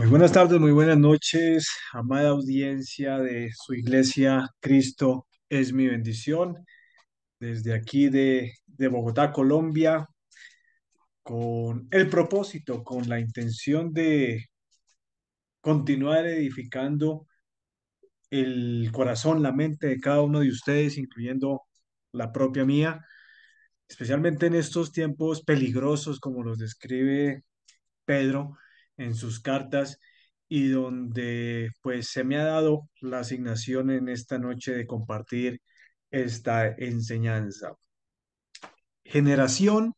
Muy buenas tardes, muy buenas noches, amada audiencia de su iglesia. Cristo es mi bendición. Desde aquí de Bogotá, Colombia, con el propósito, con la intención de continuar edificando el corazón, la mente de cada uno de ustedes, incluyendo la propia mía, especialmente en estos tiempos peligrosos como los describe Pedro en sus cartas y donde pues se me ha dado la asignación en esta noche de compartir esta enseñanza. Generación,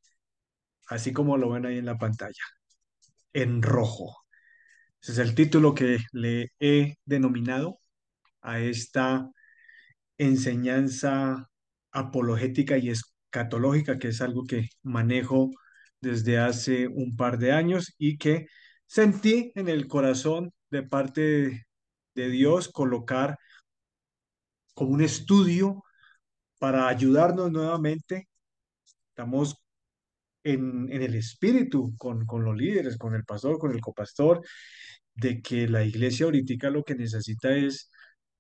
así como lo ven ahí en la pantalla, en rojo. Ese es el título que le he denominado a esta enseñanza apologética y escatológica, que es algo que manejo desde hace un par de años y que sentí en el corazón de parte de Dios colocar como un estudio para ayudarnos nuevamente. Estamos en el espíritu con los líderes, con el pastor, con el copastor, de que la iglesia ahorita lo que necesita es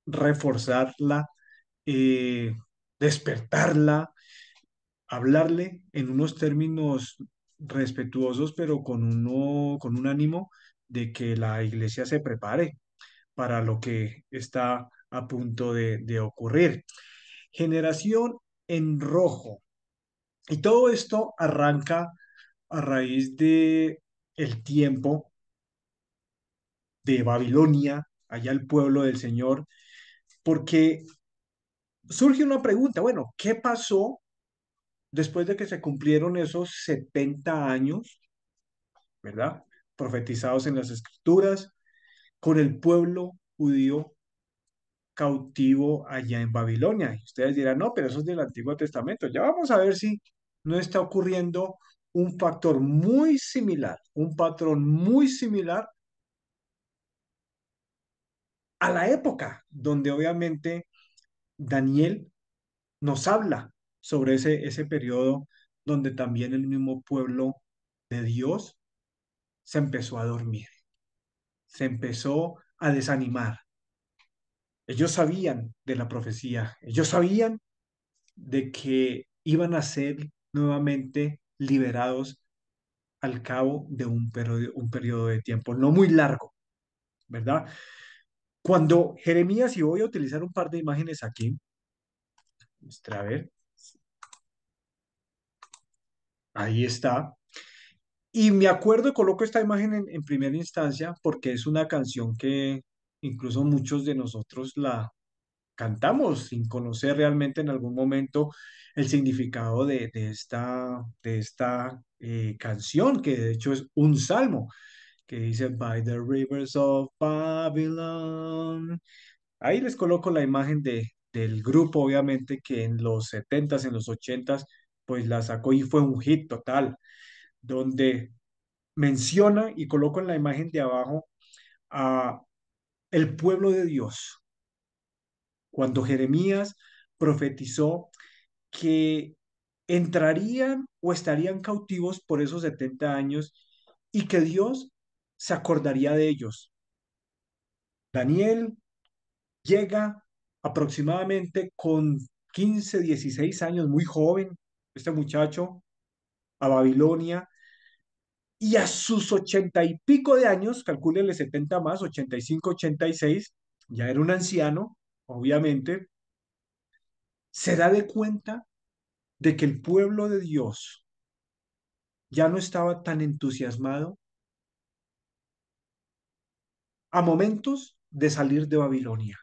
reforzarla, eh, despertarla, hablarle en unos términos respetuosos, pero con un ánimo de que la iglesia se prepare para lo que está a punto de ocurrir. Generación en rojo. Y todo esto arranca a raíz de el tiempo de Babilonia, allá el pueblo del Señor, porque surge una pregunta, bueno, ¿qué pasó después de que se cumplieron esos 70 años, ¿verdad? Profetizados en las escrituras, con el pueblo judío cautivo allá en Babilonia? Y ustedes dirán, no, pero eso es del Antiguo Testamento. Ya vamos a ver si no está ocurriendo un factor muy similar, un patrón muy similar a la época donde obviamente Daniel nos habla sobre ese periodo donde también el mismo pueblo de Dios se empezó a dormir, se empezó a desanimar. Ellos sabían de la profecía, ellos sabían de que iban a ser nuevamente liberados al cabo de un periodo de tiempo no muy largo, ¿verdad? Cuando Jeremías, y voy a utilizar un par de imágenes aquí, a ver, ahí está. Y me acuerdo y coloco esta imagen en primera instancia porque es una canción que incluso muchos de nosotros la cantamos sin conocer realmente en algún momento el significado de esta canción, que de hecho es un salmo que dice By the rivers of Babylon. Ahí les coloco la imagen del grupo, obviamente, que en los setentas, en los ochentas, pues la sacó y fue un hit total, donde menciona y coloco en la imagen de abajo a el pueblo de Dios, cuando Jeremías profetizó que entrarían o estarían cautivos por esos 70 años y que Dios se acordaría de ellos. Daniel llega aproximadamente con 15, 16 años, muy joven, este muchacho, a Babilonia, y a sus 80 y pico de años, calcúlenle 70 más, 85, 86, ya era un anciano, obviamente, se da de cuenta de que el pueblo de Dios ya no estaba tan entusiasmado a momentos de salir de Babilonia.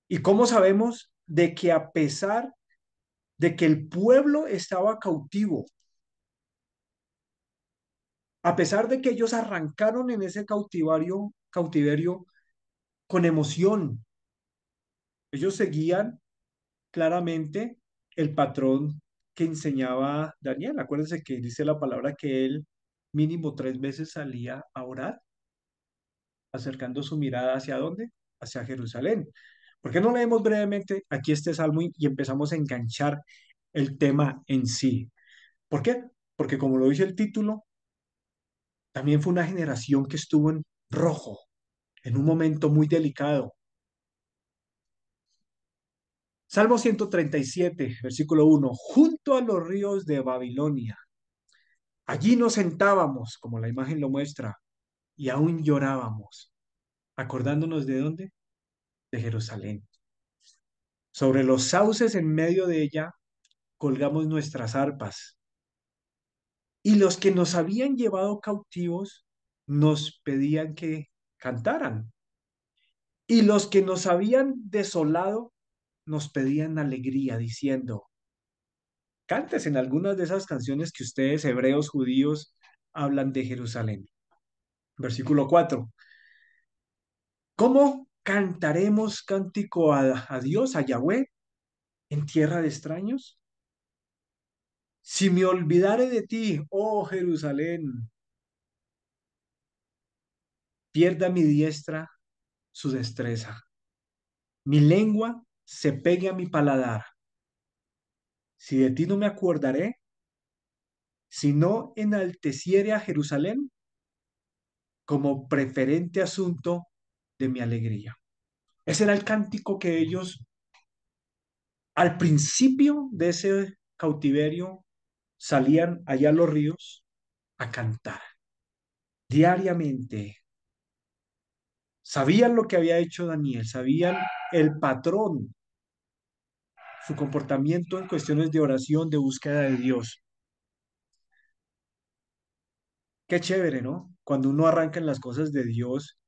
¿Y cómo sabemos de que a pesar de que el pueblo estaba cautivo, a pesar de que ellos arrancaron en ese cautiverio con emoción, ellos seguían claramente el patrón que enseñaba Daniel? Acuérdense que dice la palabra que él mínimo 3 veces salía a orar, acercando su mirada hacia dónde, hacia Jerusalén. ¿Por qué no leemos brevemente aquí este salmo y empezamos a enganchar el tema en sí? ¿Por qué? Porque como lo dice el título, También fue una generación que estuvo en rojo, en un momento muy delicado. Salmo 137, versículo 1. Junto a los ríos de Babilonia. Allí nos sentábamos, como la imagen lo muestra, y aún llorábamos, acordándonos de dónde, de Jerusalén. Sobre los sauces en medio de ella colgamos nuestras arpas. Y los que nos habían llevado cautivos nos pedían que cantaran. Y los que nos habían desolado nos pedían alegría, diciendo, cantes en algunas de esas canciones que ustedes, hebreos, judíos, hablan de Jerusalén. Versículo 4. ¿Cómo cantaremos cántico a Dios, a Yahweh, en tierra de extraños? Si me olvidare de ti, oh Jerusalén, pierda mi diestra su destreza. Mi lengua se pegue a mi paladar. Si de ti no me acordaré, si no enalteciere a Jerusalén como preferente asunto de mi alegría. Ese era el cántico que ellos al principio de ese cautiverio salían allá a los ríos a cantar diariamente. Sabían lo que había hecho Daniel, sabían el patrón, su comportamiento en cuestiones de oración, de búsqueda de Dios. Qué chévere, ¿no? Cuando uno arranca en las cosas de Dios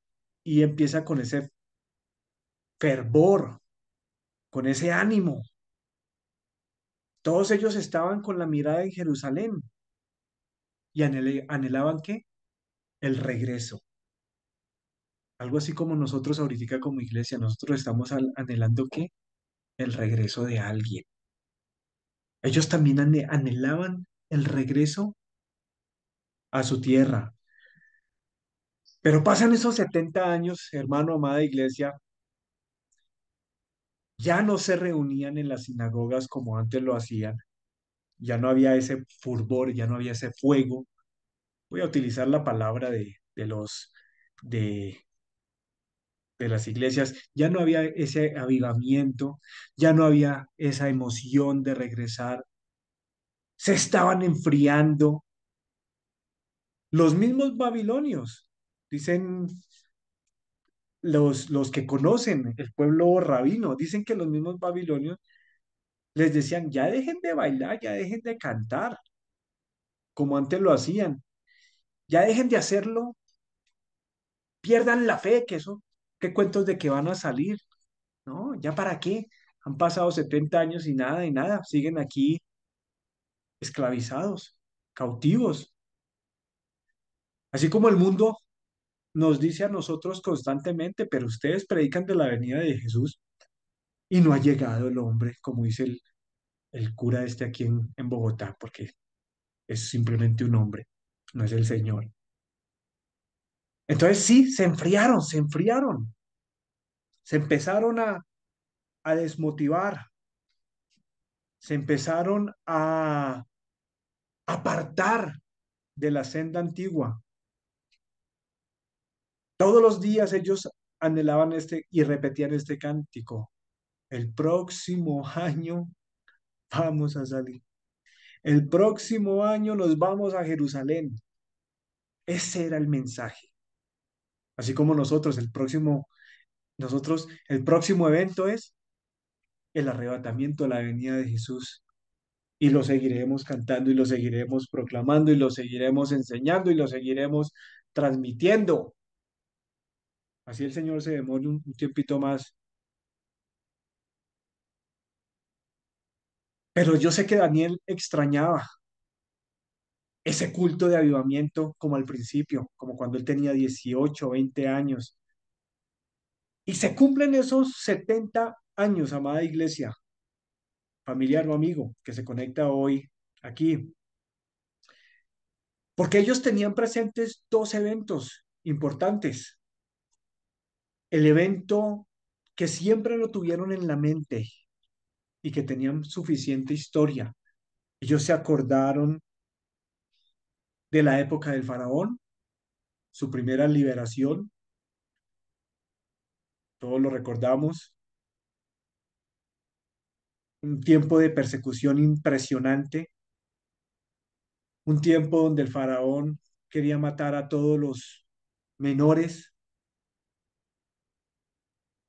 y empieza con ese fervor, con ese ánimo. Todos ellos estaban con la mirada en Jerusalén y anhelaban ¿qué? El regreso. Algo así como nosotros ahorita como iglesia, nosotros estamos anhelando ¿qué? El regreso de alguien. Ellos también anhelaban el regreso a su tierra. Pero pasan esos 70 años, hermano, amada iglesia, ya no se reunían en las sinagogas como antes lo hacían, ya no había ese fervor, ya no había ese fuego. Voy a utilizar la palabra de, de las iglesias, ya no había ese avivamiento, ya no había esa emoción de regresar, se estaban enfriando. Los mismos babilonios, dicen los que conocen el pueblo rabino, dicen que los mismos babilonios les decían, ya dejen de bailar, ya dejen de cantar, como antes lo hacían, ya dejen de hacerlo, pierdan la fe, que eso, qué cuentos de que van a salir, ¿no? ¿Ya para qué? Han pasado 70 años y nada, siguen aquí esclavizados, cautivos. Así como el mundo nos dice a nosotros constantemente, pero ustedes predican de la venida de Jesús y no ha llegado el hombre, como dice el cura este aquí en Bogotá, porque es simplemente un hombre, no es el Señor. Entonces sí, se enfriaron, se empezaron a desmotivar, se empezaron a apartar de la senda antigua. Todos los días ellos anhelaban y repetían este cántico. El próximo año vamos a salir. El próximo año nos vamos a Jerusalén. Ese era el mensaje. Así como nosotros, el próximo evento es el arrebatamiento, la venida de Jesús. Y lo seguiremos cantando y lo seguiremos proclamando y lo seguiremos enseñando y lo seguiremos transmitiendo. Así el Señor se demore un tiempito más. Pero yo sé que Daniel extrañaba ese culto de avivamiento como al principio, como cuando él tenía 18 20 años. Y se cumplen esos 70 años, amada iglesia, familiar o amigo, que se conecta hoy aquí, porque ellos tenían presentes dos eventos importantes. El evento que siempre lo tuvieron en la mente y que tenían suficiente historia. Ellos se acordaron de la época del faraón, su primera liberación, todos lo recordamos, un tiempo de persecución impresionante, un tiempo donde el faraón quería matar a todos los menores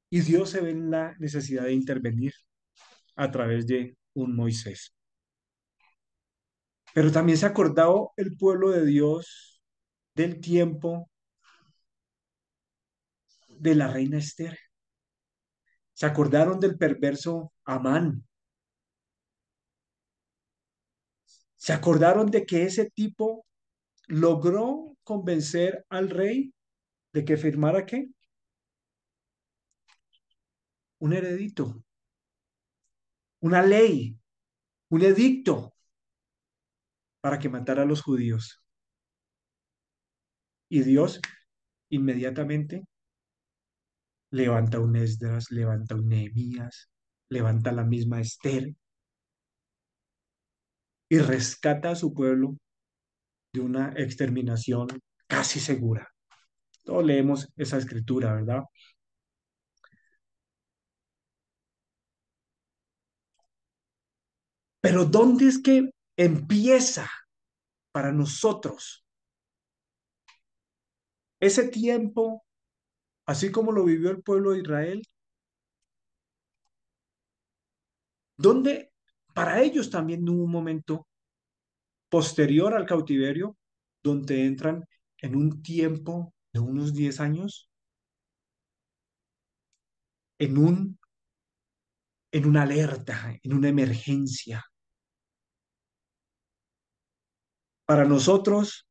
y Dios se ve en la necesidad de intervenir a través de un Moisés. Pero también se ha acordado el pueblo de Dios del tiempo de la reina Esther. Se acordaron del perverso Amán. Se acordaron de que ese tipo logró convencer al rey de que firmara ¿qué? Un heredito, una ley, un edicto para que matara a los judíos. Y Dios inmediatamente levanta un Esdras, levanta un Nehemías, levanta la misma Esther y rescata a su pueblo de una exterminación casi segura. Todos leemos esa escritura, ¿verdad? Pero ¿dónde es que empieza para nosotros ese tiempo, así como lo vivió el pueblo de Israel? ¿Dónde para ellos también hubo un momento posterior al cautiverio donde entran en un tiempo de unos 10 años en en una alerta, en una emergencia? Para nosotros,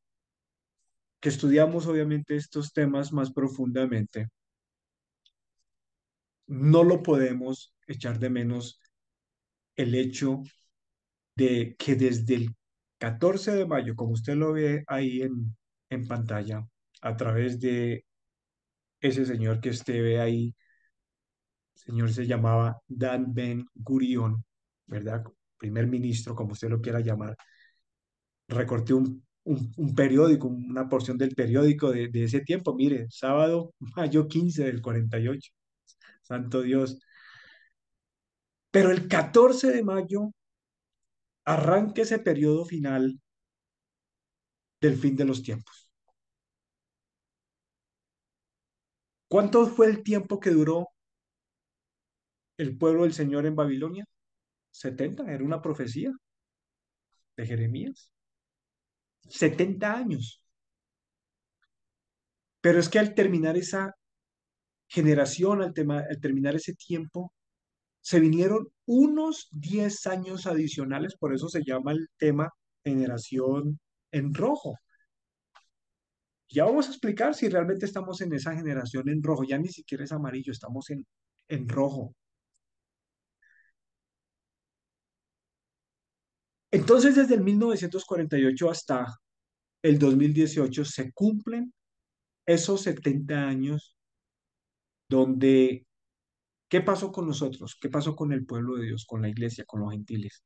que estudiamos obviamente estos temas más profundamente, no lo podemos echar de menos el hecho de que desde el 14 de mayo, como usted lo ve ahí en pantalla, a través de ese señor que usted ve ahí, el señor se llamaba Dan Ben Gurion, ¿verdad? Primer ministro, como usted lo quiera llamar. Recorté un periódico, una porción del periódico de ese tiempo. Mire, sábado, mayo 15 del 48. Santo Dios. Pero el 14 de mayo arranca ese periodo final del fin de los tiempos. ¿Cuánto fue el tiempo que duró el pueblo del Señor en Babilonia? 70, era una profecía de Jeremías. 70 años. Pero es que al terminar esa generación, al terminar ese tiempo, se vinieron unos 10 años adicionales, por eso se llama el tema generación en rojo. Ya vamos a explicar si realmente estamos en esa generación en rojo, ya ni siquiera es amarillo, estamos en rojo. Entonces, desde el 1948 hasta el 2018 se cumplen esos 70 años donde, ¿qué pasó con nosotros? ¿Qué pasó con el pueblo de Dios, con la iglesia, con los gentiles?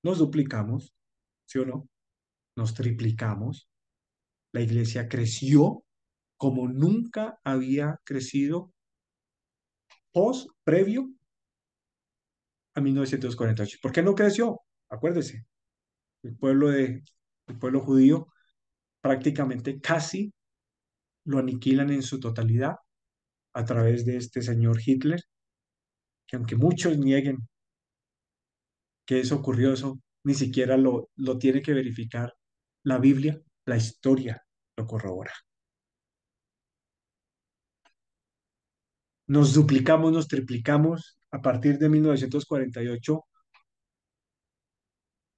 Nos duplicamos, ¿sí o no? Nos triplicamos. La iglesia creció como nunca había crecido previo a 1948. ¿Por qué no creció? Acuérdese, el el pueblo judío prácticamente casi lo aniquilan en su totalidad a través de este señor Hitler, que aunque muchos nieguen que eso ocurrió, eso ni siquiera lo tiene que verificar la Biblia, la historia lo corrobora. Nos duplicamos, nos triplicamos a partir de 1948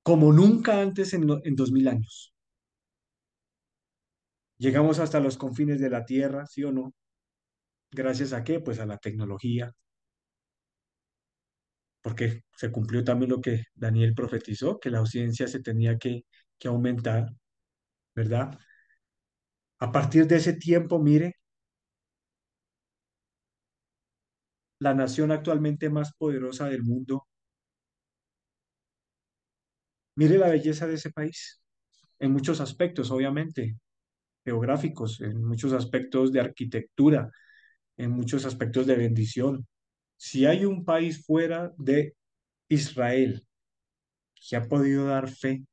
como nunca antes en 2000 años. Llegamos hasta los confines de la Tierra, ¿sí o no? ¿Gracias a qué? Pues a la tecnología, porque se cumplió también lo que Daniel profetizó, que la ciencia se tenía que aumentar, ¿verdad? A partir de ese tiempo, mire, la nación actualmente más poderosa del mundo, mire la belleza de ese país, en muchos aspectos, obviamente. geográficos, en muchos aspectos de arquitectura, en muchos aspectos de bendición. Si hay un país fuera de Israel que ha podido dar fe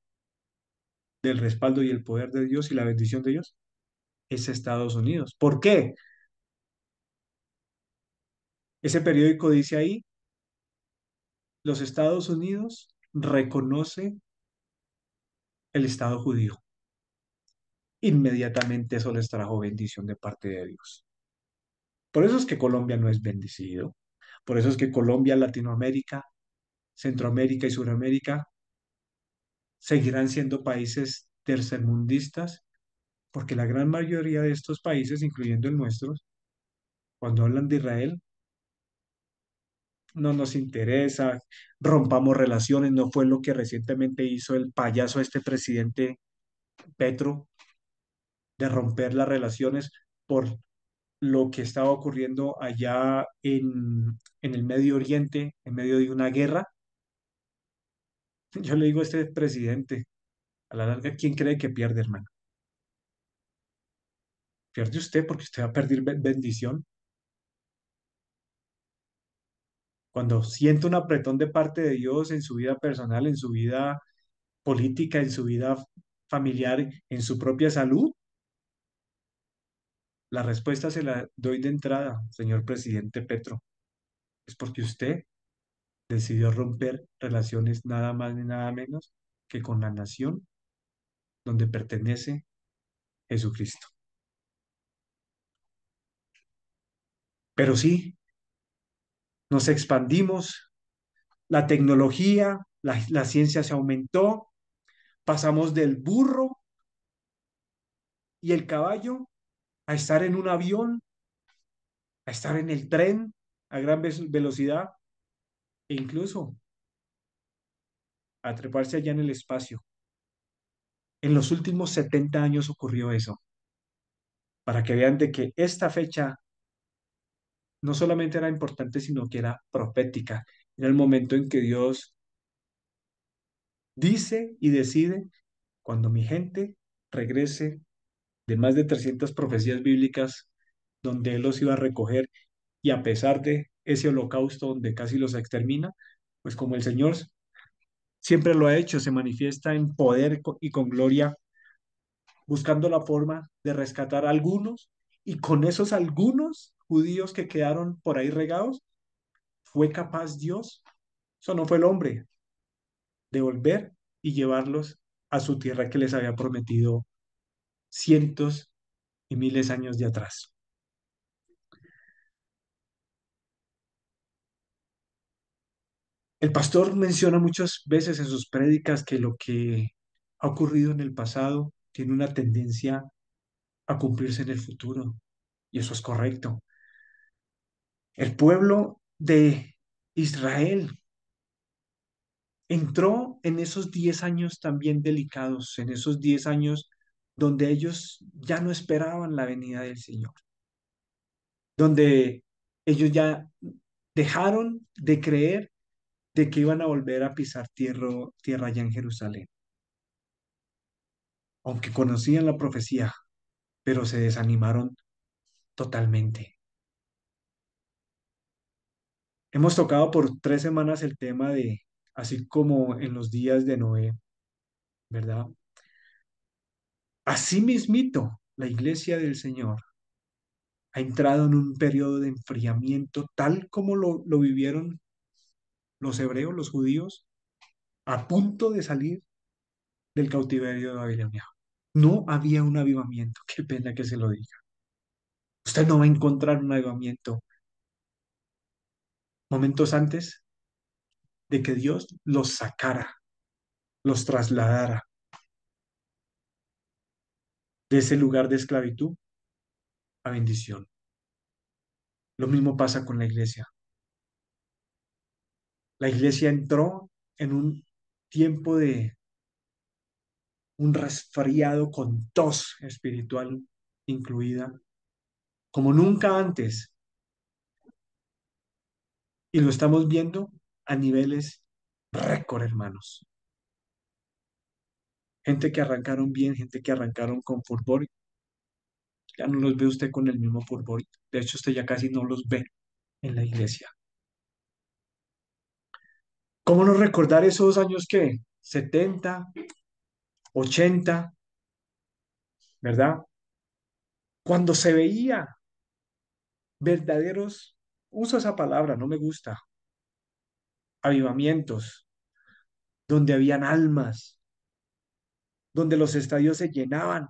del respaldo y el poder de Dios y la bendición de Dios, es Estados Unidos. ¿Por qué? Ese periódico dice ahí, los Estados Unidos reconoce el Estado judío. Inmediatamente eso les trajo bendición de parte de Dios. Por eso es que Colombia no es bendecido. Por eso es que Colombia, Latinoamérica, Centroamérica y Suramérica seguirán siendo países tercermundistas, porque la gran mayoría de estos países, incluyendo el nuestro, cuando hablan de Israel, no nos interesa, rompamos relaciones, no fue lo que recientemente hizo el payaso este presidente Petro, de romper las relaciones por lo que estaba ocurriendo allá en el Medio Oriente, en medio de una guerra. Yo le digo a este presidente, a la larga, ¿quién cree que pierde, hermano? Pierde usted porque usted va a perder bendición. Cuando siente un apretón de parte de Dios en su vida personal, en su vida política, en su vida familiar, en su propia salud, la respuesta se la doy de entrada, señor presidente Petro. Es porque usted decidió romper relaciones nada más ni nada menos que con la nación donde pertenece Jesucristo. Pero sí, nos expandimos, la tecnología, la ciencia se aumentó, pasamos del burro y el caballo a estar en un avión, a estar en el tren a gran velocidad e incluso a treparse allá en el espacio. En los últimos 70 años ocurrió eso, para que vean de que esta fecha no solamente era importante, sino que era profética. Era el momento en que Dios dice y decide cuando mi gente regrese de más de 300 profecías bíblicas donde Él los iba a recoger y a pesar de ese holocausto donde casi los extermina, pues como el Señor siempre lo ha hecho, se manifiesta en poder y con gloria, buscando la forma de rescatar a algunos y con esos algunos judíos que quedaron por ahí regados, fue capaz Dios, eso no fue el hombre, de volver y llevarlos a su tierra que les había prometido cientos y miles de años de atrás. El pastor menciona muchas veces en sus prédicas que lo que ha ocurrido en el pasado tiene una tendencia a cumplirse en el futuro, y eso es correcto. El pueblo de Israel entró en esos 10 años también delicados, en esos 10 años donde ellos ya no esperaban la venida del Señor, donde ellos ya dejaron de creer de que iban a volver a pisar tierra allá en Jerusalén, aunque conocían la profecía, pero se desanimaron totalmente. Hemos tocado por 3 semanas el tema de, así como en los días de Noé, ¿verdad? Así mismito, la iglesia del Señor ha entrado en un periodo de enfriamiento tal como lo vivieron los hebreos, los judíos, a punto de salir del cautiverio de Babilonia. No había un avivamiento, qué pena que se lo diga. Usted no va a encontrar un avivamiento momentos antes de que Dios los sacara, los trasladara de ese lugar de esclavitud a bendición. Lo mismo pasa con la iglesia. La iglesia entró en un tiempo de un resfriado con tos espiritual incluida, como nunca antes, y lo estamos viendo a niveles récord, hermanos. Gente que arrancaron bien, gente que arrancaron con fervor Ya no los ve usted con el mismo fervor. De hecho, usted ya casi no los ve en la iglesia. ¿Cómo no recordar esos años que 70, 80, ¿verdad? Cuando se veía verdaderos, uso esa palabra, no me gusta, avivamientos, donde habían almas, donde los estadios se llenaban,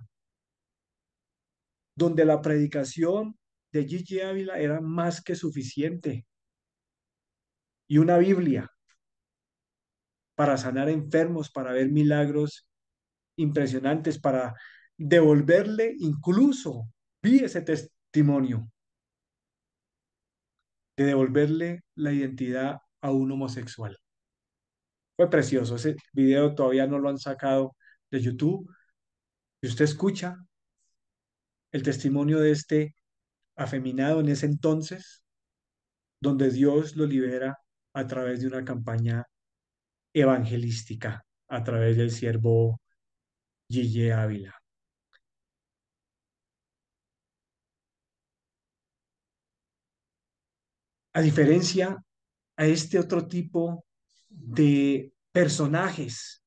donde la predicación de Gigi Ávila era más que suficiente y una Biblia para sanar enfermos, para ver milagros impresionantes, para devolverle, incluso vi ese testimonio de devolverle la identidad a un homosexual. Fue precioso, ese video todavía no lo han sacado de YouTube. Si usted escucha el testimonio de este afeminado en ese entonces, donde Dios lo libera a través de una campaña evangelística, a través del siervo Gille Ávila. A diferencia a este otro tipo de personajes,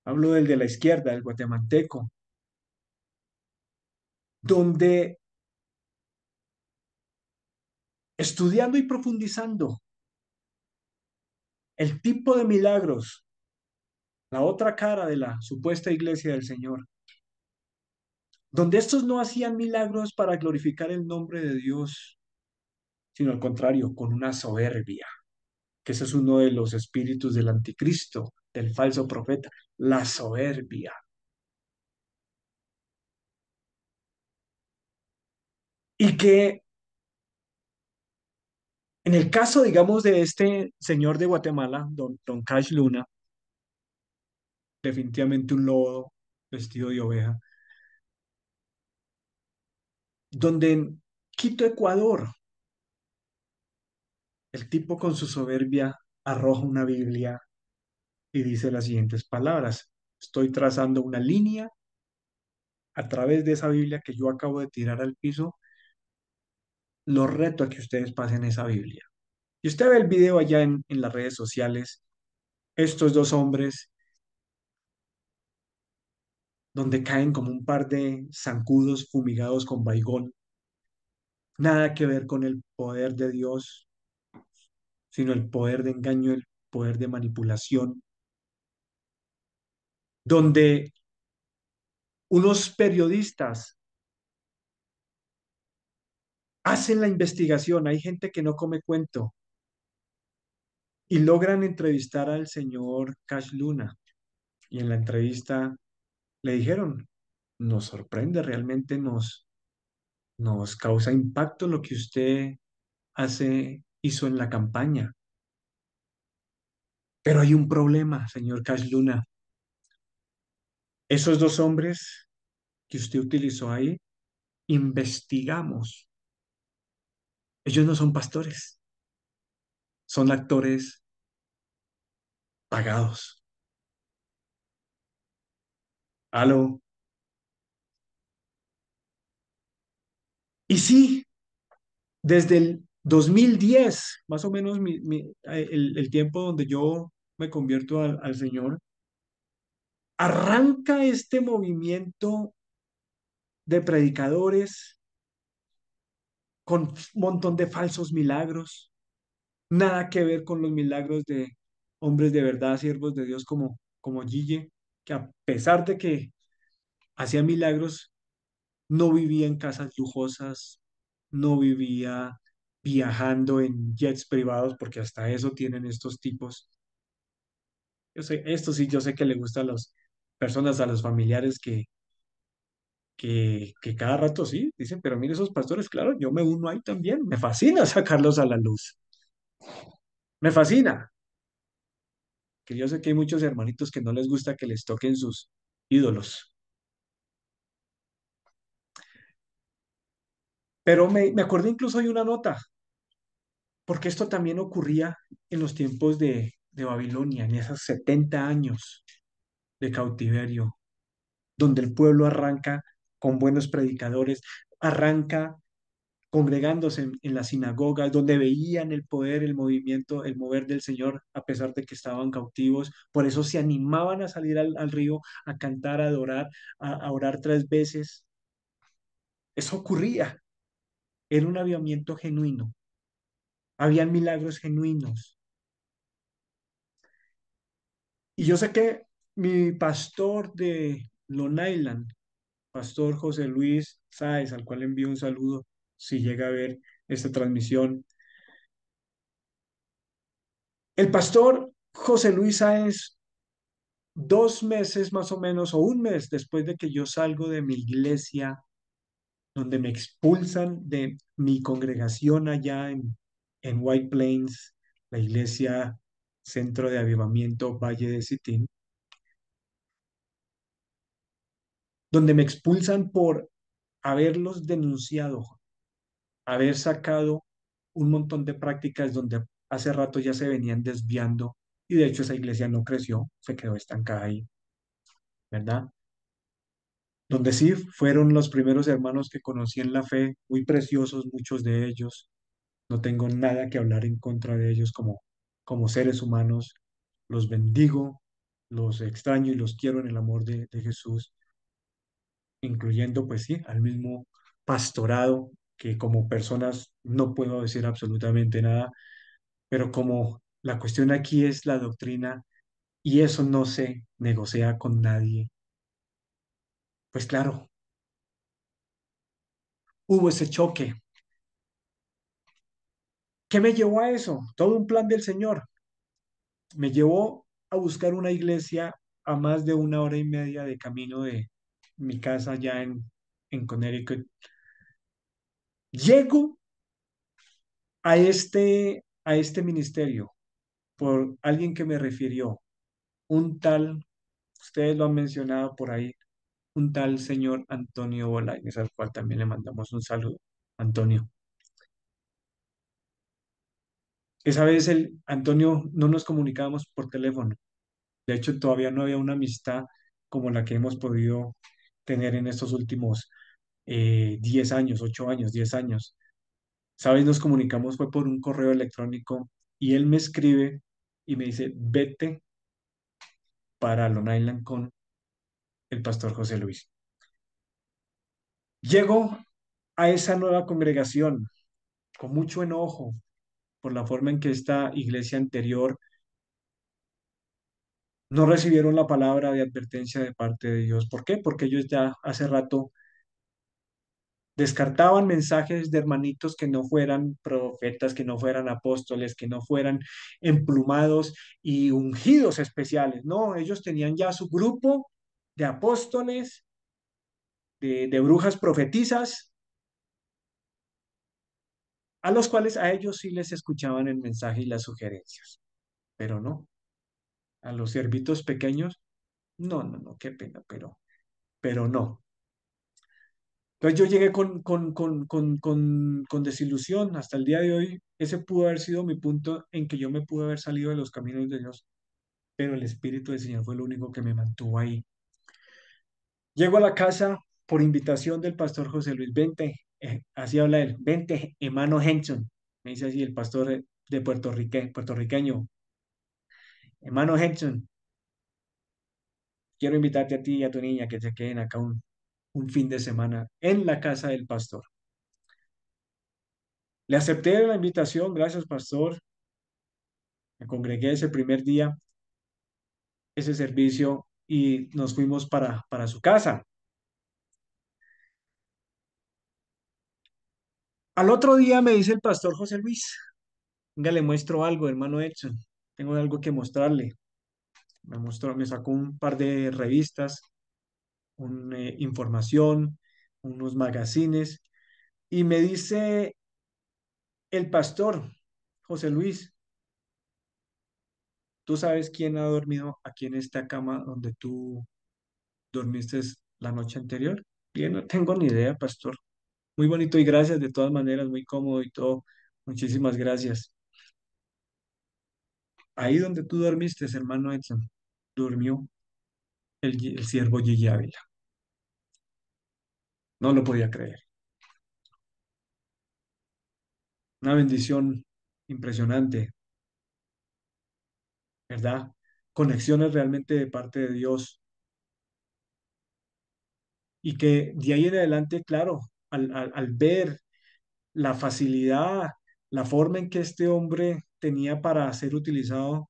hablo del de la izquierda, el guatemalteco, donde estudiando y profundizando el tipo de milagros, la otra cara de la supuesta iglesia del Señor, donde estos no hacían milagros para glorificar el nombre de Dios, sino al contrario, con una soberbia, que ese es uno de los espíritus del anticristo, del falso profeta, la soberbia. Y que en el caso, digamos, de este señor de Guatemala, don Cash Luna, definitivamente un lobo vestido de oveja, donde en Quito, Ecuador, el tipo con su soberbia arroja una Biblia y dice las siguientes palabras. Estoy trazando una línea a través de esa Biblia que yo acabo de tirar al piso. Los reto a que ustedes pasen esa Biblia. Y usted ve el video allá en las redes sociales, estos dos hombres, donde caen como un par de zancudos fumigados con baigón. Nada que ver con el poder de Dios, sino el poder de engaño, el poder de manipulación, donde unos periodistas hacen la investigación, hay gente que no come cuento, y logran entrevistar al señor Cash Luna. Y en la entrevista le dijeron, nos sorprende, realmente nos causa impacto lo que usted hizo en la campaña. Pero hay un problema, señor Cash Luna. Esos dos hombres que usted utilizó ahí, investigamos. Ellos no son pastores, son actores pagados. Aló. Y sí, desde el 2010, más o menos el tiempo donde yo me convierto al Señor, arranca este movimiento de predicadores con un montón de falsos milagros, nada que ver con los milagros de hombres de verdad, siervos de Dios como Gille, que a pesar de que hacía milagros, no vivía en casas lujosas, no vivía viajando en jets privados, porque hasta eso tienen estos tipos. Yo sé, esto sí, yo sé que le gusta a las personas, a los familiares que cada rato sí, dicen, pero mire esos pastores, claro, yo me uno ahí también, me fascina sacarlos a la luz, me fascina, que yo sé que hay muchos hermanitos que no les gusta que les toquen sus ídolos, pero me acordé incluso de una nota, porque esto también ocurría en los tiempos de Babilonia, en esos 70 años de cautiverio. donde el pueblo arranca con buenos predicadores, arranca congregándose en las sinagogas, donde veían el poder, el movimiento, el mover del Señor, a pesar de que estaban cautivos. Por eso se animaban a salir al río, a cantar, a adorar, a orar 3 veces. Eso ocurría. Era un avivamiento genuino. Habían milagros genuinos. Y yo sé que mi pastor de Long Island, pastor José Luis Sáez, al cual envío un saludo si llega a ver esta transmisión. El pastor José Luis Sáez, 2 meses más o menos, o un mes después de que yo salgo de mi iglesia, donde me expulsan de mi congregación allá en White Plains, la iglesia Centro de Avivamiento Valle de Sitín, donde me expulsan por haberlos denunciado, haber sacado un montón de prácticas donde hace rato ya se venían desviando y de hecho esa iglesia no creció, se quedó estancada ahí, ¿verdad? Donde sí fueron los primeros hermanos que conocí en la fe, muy preciosos muchos de ellos. No tengo nada que hablar en contra de ellos como seres humanos. Los bendigo, los extraño y los quiero en el amor de Jesús, incluyendo, pues sí, al mismo pastorado, que como personas no puedo decir absolutamente nada, pero como la cuestión aquí es la doctrina y eso no se negocia con nadie, pues claro, hubo ese choque. ¿Qué me llevó a eso? Todo un plan del Señor. Me llevó a buscar una iglesia a más de 1 hora y media de camino de mi casa allá en Connecticut. Llego a este ministerio por alguien que me refirió, un tal, ustedes lo han mencionado por ahí, un tal señor Antonio Bolaños, al cual también le mandamos un saludo. Antonio. Esa vez el Antonio no nos comunicábamos por teléfono. De hecho, todavía no había una amistad como la que hemos podido tener en estos últimos 10 años, 8 años, 10 años. ¿Sabes? Nos comunicamos fue por un correo electrónico y él me escribe y me dice, vete para Long Island con el pastor José Luis. Llego a esa nueva congregación con mucho enojo por la forma en que esta iglesia anterior no recibieron la palabra de advertencia de parte de Dios. ¿Por qué? Porque ellos ya hace rato descartaban mensajes de hermanitos que no fueran profetas, que no fueran apóstoles, que no fueran emplumados y ungidos especiales. No, ellos tenían ya su grupo de apóstoles, de brujas profetizas, a los cuales a ellos sí les escuchaban el mensaje y las sugerencias, pero no, a los siervitos pequeños, no, no, no, qué pena, pero no. Entonces yo llegué con desilusión hasta el día de hoy. Ese pudo haber sido mi punto en que yo me pude haber salido de los caminos de Dios, pero el Espíritu del Señor fue lo único que me mantuvo ahí. Llego a la casa por invitación del pastor José Luis, vente, así habla él, vente, hermano Henson, me dice así el pastor de puertorriqueño, hermano Henson, quiero invitarte a ti y a tu niña que se queden acá un fin de semana en la casa del pastor. Le acepté la invitación, gracias pastor, me congregué ese primer día, ese servicio y nos fuimos para su casa. Al otro día me dice el pastor José Luis, venga, le muestro algo, hermano Edson, tengo algo que mostrarle. Me mostró, me sacó un par de revistas, una información, unos magazines y me dice el pastor José Luis, ¿tú sabes quién ha dormido aquí en esta cama donde tú dormiste la noche anterior? Y yo no tengo ni idea, pastor. Muy bonito y gracias de todas maneras, muy cómodo y todo. Muchísimas gracias. Ahí donde tú dormiste, hermano Edson, durmió el siervo Gigi Ávila. No lo podía creer. Una bendición impresionante, ¿verdad? Conexiones realmente de parte de Dios. Y que de ahí en adelante, claro, al ver la facilidad, la forma en que este hombre tenía para ser utilizado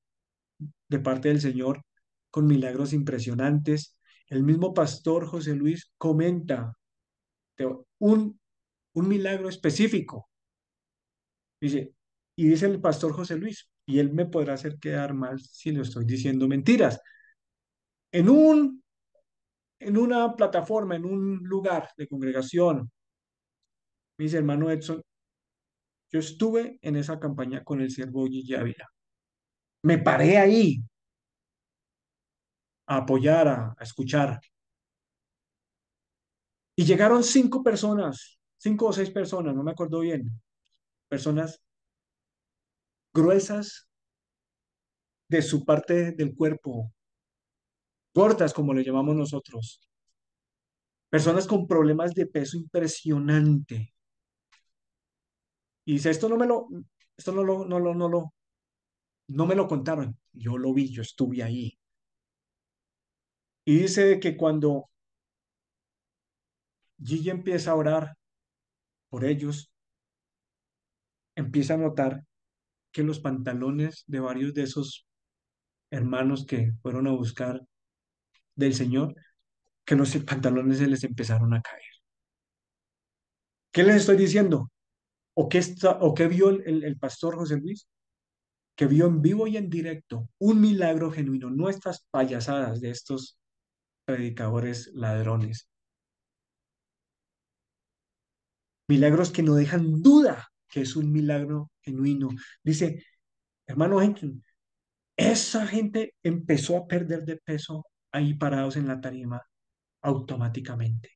de parte del Señor con milagros impresionantes, el mismo pastor José Luis comenta de un milagro específico. Dice, y dice el pastor José Luis, y él me podrá hacer quedar mal si le estoy diciendo mentiras. En en una plataforma, en un lugar de congregación, me dice hermano Edson, yo estuve en esa campaña con el siervo Gigi Ávila. Me paré ahí a apoyar, a escuchar. Y llegaron cinco personas, cinco o seis personas, no me acuerdo bien, personas gruesas de su parte del cuerpo, gordas como le llamamos nosotros, personas con problemas de peso impresionante. Y dice, esto no me lo contaron, yo lo vi, yo estuve ahí. Y dice que cuando Gigi empieza a orar por ellos, empieza a notar que los pantalones de varios de esos hermanos que fueron a buscar del Señor, que los pantalones se les empezaron a caer. ¿Qué les estoy diciendo? O qué vio el pastor José Luis? Que vio en vivo y en directo un milagro genuino, no estas payasadas de estos predicadores ladrones. Milagros que no dejan duda que es un milagro genuino. Dice, hermano Henry, esa gente empezó a perder de peso ahí parados en la tarima automáticamente.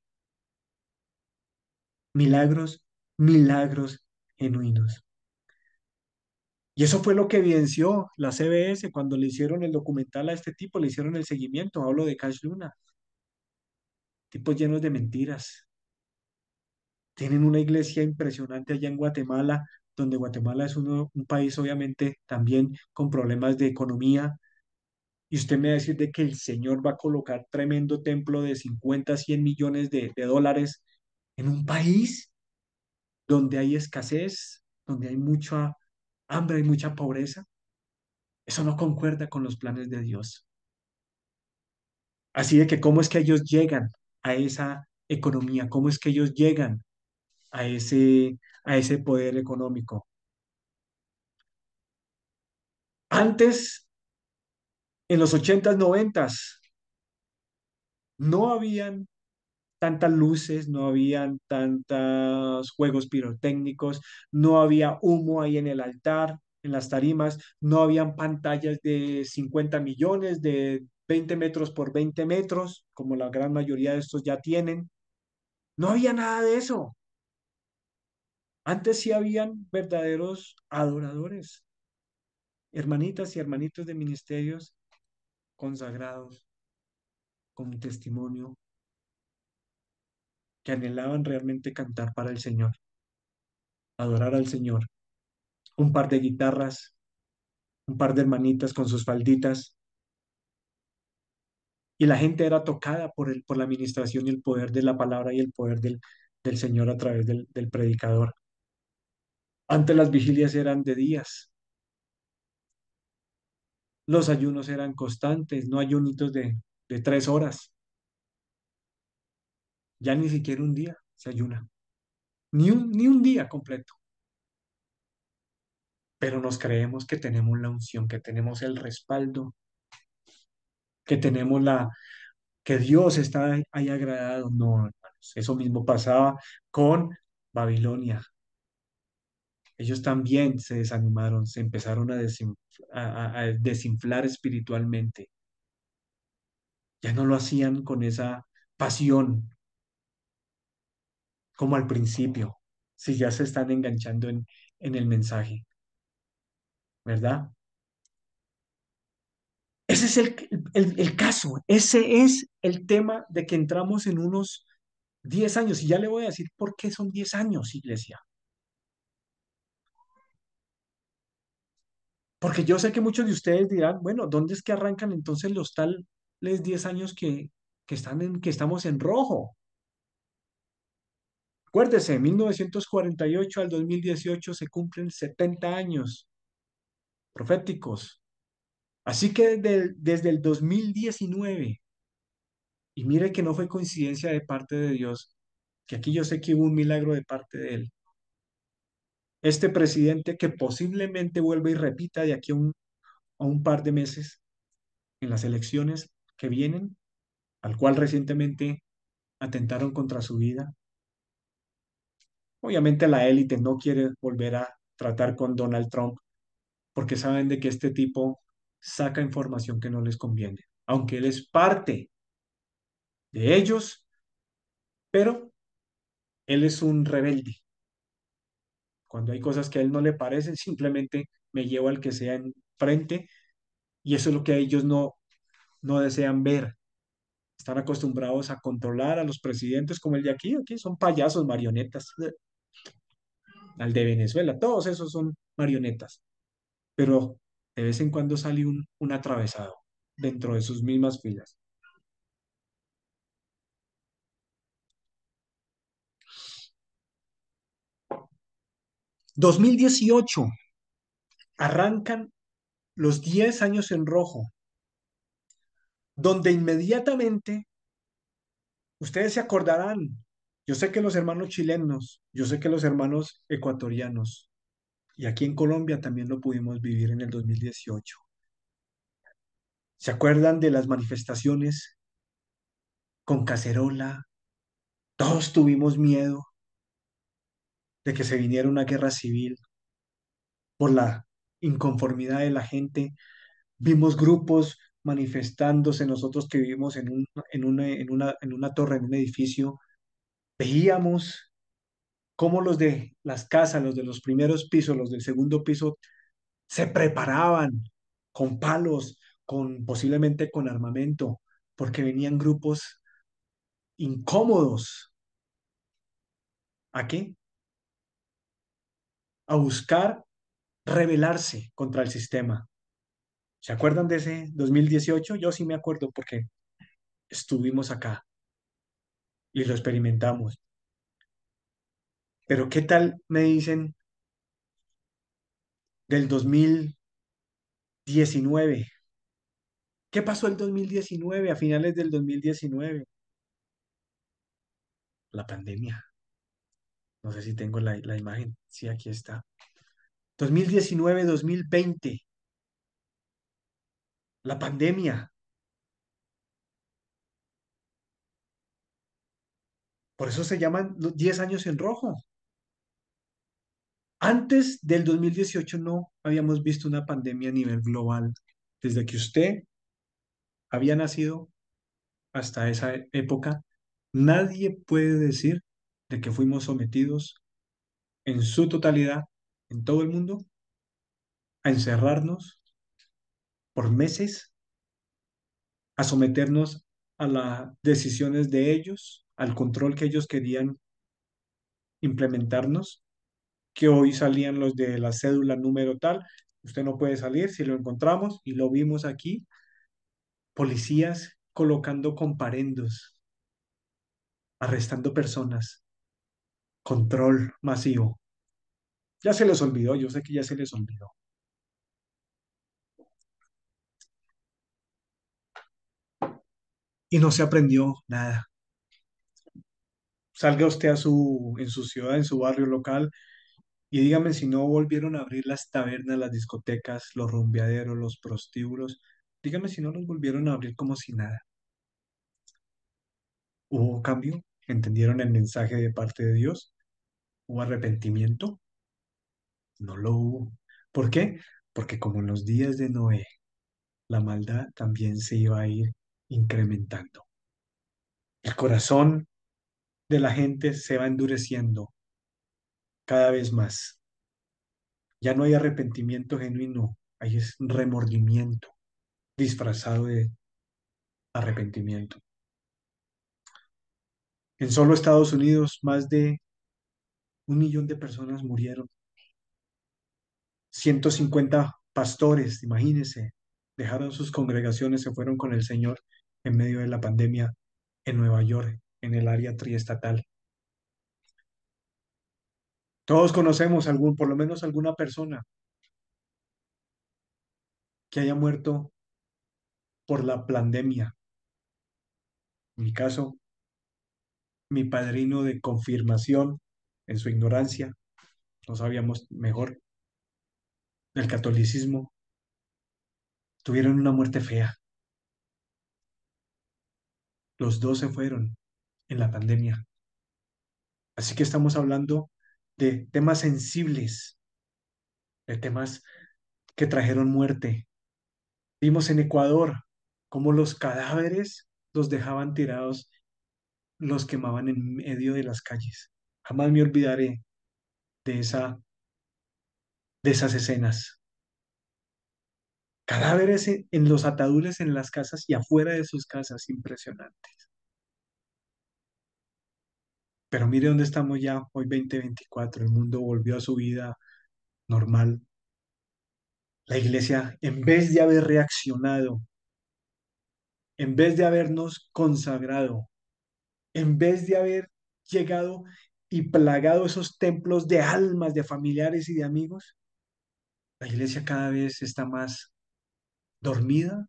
Milagros, milagros genuinos. Y eso fue lo que evidenció la CBS cuando le hicieron el documental a este tipo, le hicieron el seguimiento. Hablo de Cash Luna, tipos llenos de mentiras. Tienen una iglesia impresionante allá en Guatemala, donde Guatemala es un país obviamente también con problemas de economía. Y usted me va a decir de que el Señor va a colocar tremendo templo de 50 100 millones de dólares en un país donde hay escasez, donde hay mucha hambre, hay mucha pobreza. Eso no concuerda con los planes de Dios. Así de que cómo es que ellos llegan a esa economía, cómo es que ellos llegan a ese poder económico. Antes, en los ochentas, noventas, no habían tantas luces, no habían tantos juegos pirotécnicos, no había humo ahí en el altar, en las tarimas, no habían pantallas de 50 millones, de 20 metros por 20 metros, como la gran mayoría de estos ya tienen. No había nada de eso. Antes sí habían verdaderos adoradores, hermanitas y hermanitos de ministerios consagrados, con un testimonio, que anhelaban realmente cantar para el Señor, adorar al Señor. Un par de guitarras, un par de hermanitas con sus falditas, y la gente era tocada por la administración y el poder de la palabra y el poder del Señor a través del predicador. Antes las vigilias eran de días, los ayunos eran constantes, no ayunitos de 3 horas, ya ni siquiera un día se ayuna, ni un día completo. Pero nos creemos que tenemos la unción, que tenemos el respaldo, que tenemos que Dios está ahí agradado. No, hermanos, eso mismo pasaba con Babilonia. Ellos también se desanimaron, se empezaron a desinflar espiritualmente. Ya no lo hacían con esa pasión como al principio, si ya se están enganchando en el mensaje, ¿verdad? Ese es el caso, ese es el tema de que entramos en unos 10 años, y ya le voy a decir por qué son 10 años, iglesia. Porque yo sé que muchos de ustedes dirán, bueno, ¿dónde es que arrancan entonces los tales 10 años que estamos en rojo? Acuérdese, 1948 al 2018 se cumplen 70 años proféticos. Así que desde el 2019, y mire que no fue coincidencia de parte de Dios, que aquí yo sé que hubo un milagro de parte de Él. Este presidente que posiblemente vuelva y repita de aquí a un par de meses en las elecciones que vienen, al cual recientemente atentaron contra su vida. Obviamente la élite no quiere volver a tratar con Donald Trump porque saben de que este tipo saca información que no les conviene, aunque él es parte de ellos, pero él es un rebelde. Cuando hay cosas que a él no le parecen, simplemente me llevo al que sea enfrente y eso es lo que ellos no desean ver. Están acostumbrados a controlar a los presidentes como el de aquí. Aquí son payasos, marionetas. Al de Venezuela, todos esos son marionetas. Pero de vez en cuando sale un atravesado dentro de sus mismas filas. 2018, arrancan los 10 años en rojo, donde inmediatamente ustedes se acordarán. Yo sé que los hermanos chilenos, yo sé que los hermanos ecuatorianos, y aquí en Colombia también lo pudimos vivir en el 2018. ¿Se acuerdan de las manifestaciones con cacerola? Todos tuvimos miedo de que se viniera una guerra civil por la inconformidad de la gente. Vimos grupos manifestándose, nosotros que vivimos en una torre, en un edificio, veíamos cómo los de las casas, los de los primeros pisos, los del segundo piso, se preparaban con palos, con posiblemente con armamento, porque venían grupos incómodos. ¿A qué? A buscar rebelarse contra el sistema. ¿Se acuerdan de ese 2018? Yo sí me acuerdo porque estuvimos acá y lo experimentamos. Pero ¿qué tal me dicen del 2019? ¿Qué pasó el 2019, a finales del 2019? La pandemia. No sé si tengo la imagen. Sí, aquí está. 2019-2020, la pandemia. Por eso se llaman los 10 años en rojo. Antes del 2018 no habíamos visto una pandemia a nivel global. Desde que usted había nacido hasta esa época, nadie puede decir de que fuimos sometidos en su totalidad, en todo el mundo, a encerrarnos por meses, a someternos a las decisiones de ellos, al control que ellos querían implementarnos, que hoy salían los de la cédula número tal, usted no puede salir, si lo encontramos y lo vimos aquí, policías colocando comparendos, arrestando personas, control masivo. Ya se les olvidó, yo sé que ya se les olvidó. Y no se aprendió nada. Salga usted en su ciudad, en su barrio local, y dígame si no volvieron a abrir las tabernas, las discotecas, los rumbeaderos, los prostíbulos. Dígame si no los volvieron a abrir como si nada. ¿Hubo cambio? ¿Entendieron el mensaje de parte de Dios? ¿Hubo arrepentimiento? No lo hubo. ¿Por qué? Porque como en los días de Noé, la maldad también se iba a ir incrementando. El corazón de la gente se va endureciendo cada vez más. Ya no hay arrepentimiento genuino, hay es remordimiento disfrazado de arrepentimiento. En solo Estados Unidos, más de 1 millón de personas murieron. 150 pastores, imagínense, dejaron sus congregaciones, se fueron con el Señor en medio de la pandemia en Nueva York, en el área triestatal. Todos conocemos algún, por lo menos alguna persona que haya muerto por la pandemia. En mi caso, mi padrino de confirmación, en su ignorancia, no sabíamos mejor del catolicismo, tuvieron una muerte fea. Los dos se fueron en la pandemia. Así que estamos hablando de temas sensibles, de temas que trajeron muerte. Vimos en Ecuador cómo los cadáveres los dejaban tirados, los quemaban en medio de las calles. Jamás me olvidaré de de esas escenas. Cadáveres en los ataúdes en las casas y afuera de sus casas, impresionante. Pero mire dónde estamos ya, hoy 2024, el mundo volvió a su vida normal. La iglesia, en vez de haber reaccionado, en vez de habernos consagrado, en vez de haber llegado y plagado esos templos de almas, de familiares y de amigos, la iglesia cada vez está más dormida,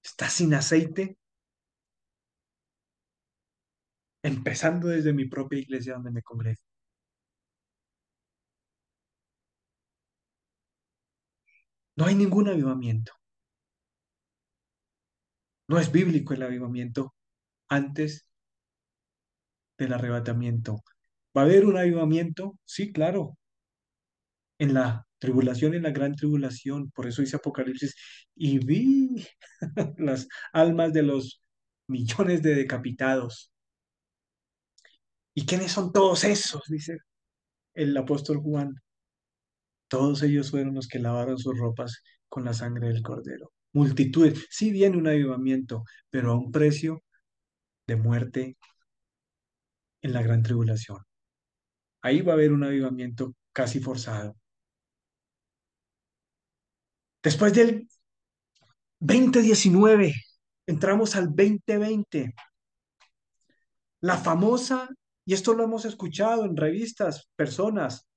está sin aceite, empezando desde mi propia iglesia donde me congrego. No hay ningún avivamiento. No es bíblico el avivamiento antes del arrebatamiento. ¿Va a haber un avivamiento? Sí, claro, en la tribulación, en la gran tribulación. Por eso dice Apocalipsis, y vi las almas de los millones de decapitados. ¿Y quiénes son todos esos? Dice el apóstol Juan. Todos ellos fueron los que lavaron sus ropas con la sangre del cordero. Multitudes. Sí viene un avivamiento, pero a un precio de muerte en la gran tribulación. Ahí va a haber un avivamiento casi forzado. Después del 2019, entramos al 2020. La famosa, y esto lo hemos escuchado en revistas, personas,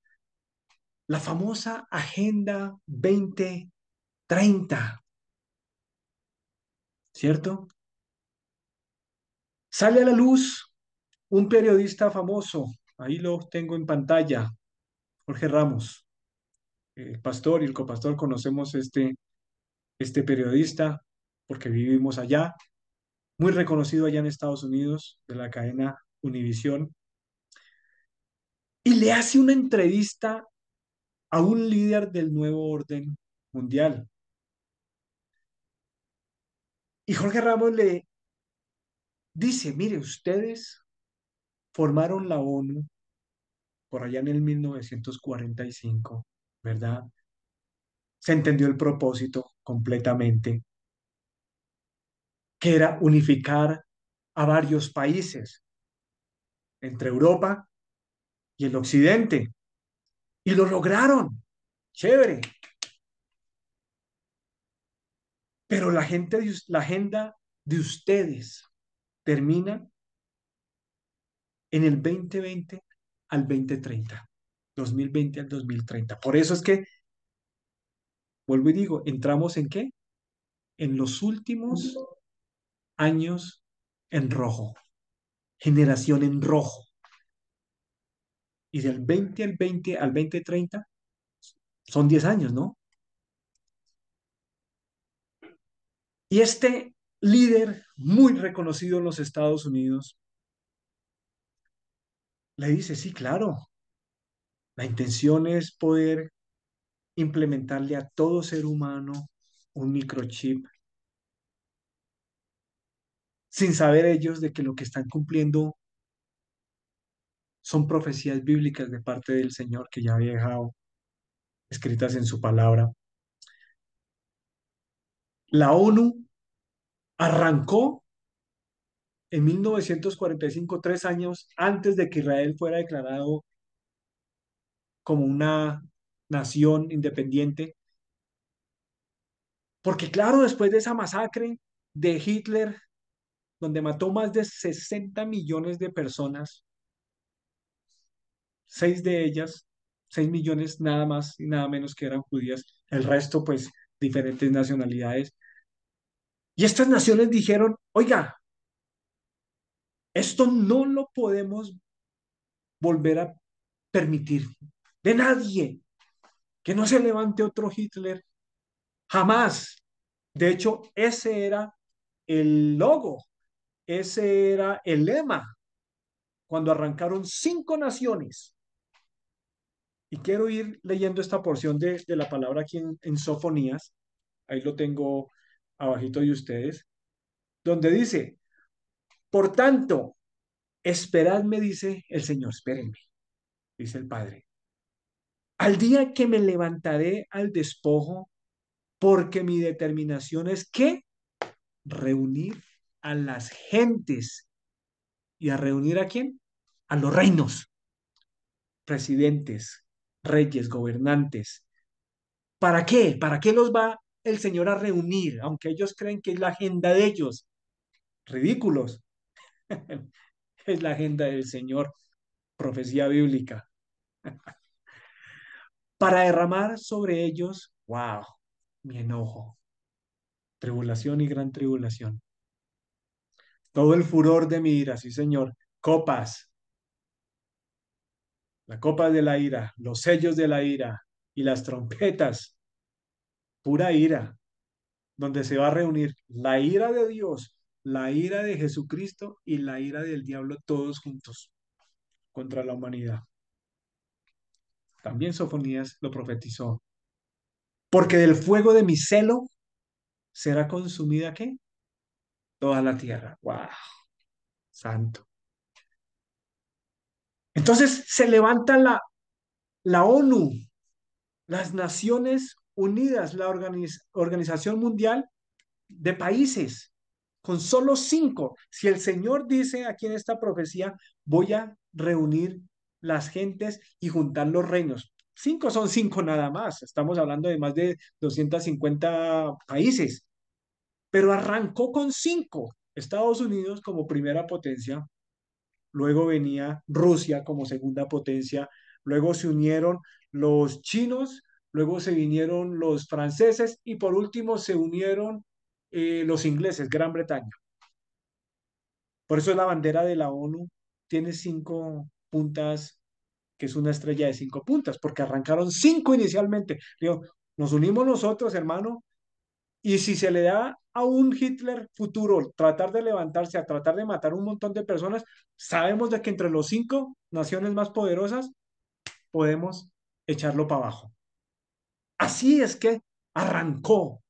la famosa Agenda 2030, ¿cierto? Sale a la luz un periodista famoso, ahí lo tengo en pantalla, Jorge Ramos, el pastor y el copastor, conocemos este periodista porque vivimos allá, muy reconocido allá en Estados Unidos, de la cadena Univisión, y le hace una entrevista a un líder del nuevo orden mundial. Y Jorge Ramos le dice, mire, ustedes formaron la ONU por allá en el 1945, ¿verdad? Se entendió el propósito completamente, que era unificar a varios países entre Europa y el Occidente. Y lo lograron. Chévere. Pero la agenda de ustedes termina en el 2020 al 2030. 2020 al 2030. Por eso es que, vuelvo y digo, entramos en qué? En los últimos años en rojo, generación en rojo. Y del 20 al 20 al 2030 son 10 años, ¿no? Y este líder muy reconocido en los Estados Unidos le dice, sí, claro, la intención es poder implementarle a todo ser humano un microchip sin saber ellos de que lo que están cumpliendo son profecías bíblicas de parte del Señor que ya había dejado escritas en su palabra. La ONU arrancó en 1945, 3 años antes de que Israel fuera declarado como una nación independiente. Porque claro, después de esa masacre de Hitler, donde mató más de 60 millones de personas, seis de ellas, 6 millones nada más y nada menos que eran judías, el resto pues diferentes nacionalidades. Y estas naciones dijeron, oiga, esto no lo podemos volver a permitir de nadie, que no se levante otro Hitler, jamás. De hecho, ese era el logo, ese era el lema cuando arrancaron 5 naciones. Y quiero ir leyendo esta porción de la palabra aquí en Sofonías, ahí lo tengo abajito de ustedes, donde dice, por tanto, esperadme, dice el Señor, espérenme, dice el Padre, al día que me levantaré al despojo, porque mi determinación es que reunir a las gentes. ¿Y a reunir a quién? A los reinos, presidentes, reyes, gobernantes. ¿Para qué? ¿Para qué los va el Señor a reunir? Aunque ellos creen que es la agenda de ellos. Ridículos. Es la agenda del Señor. Profecía bíblica. Para derramar sobre ellos, wow, mi enojo, tribulación y gran tribulación. Todo el furor de mi ira, sí, Señor. Copas, la copa de la ira, los sellos de la ira y las trompetas, pura ira, donde se va a reunir la ira de Dios, la ira de Jesucristo y la ira del diablo todos juntos contra la humanidad. También Sofonías lo profetizó. Porque del fuego de mi celo será consumida, ¿qué? Toda la tierra. ¡Wow! Santo. Entonces se levanta la ONU, las Naciones Unidas, la Organización Mundial de Países, con solo 5. Si el Señor dice aquí en esta profecía, voy a reunir las gentes y juntar los reinos. 5 son 5 nada más. Estamos hablando de más de 250 países, pero arrancó con 5. Estados Unidos como primera potencia, luego venía Rusia como segunda potencia, luego se unieron los chinos, luego se vinieron los franceses y por último se unieron los ingleses, Gran Bretaña. Por eso la bandera de la ONU tiene 5 puntas, que es una estrella de 5 puntas, porque arrancaron 5 inicialmente. Digo, nos unimos nosotros, hermano, y si se le da a un Hitler futuro tratar de levantarse, a tratar de matar un montón de personas, sabemos de que entre los 5 naciones más poderosas podemos echarlo para abajo. Así es que arrancó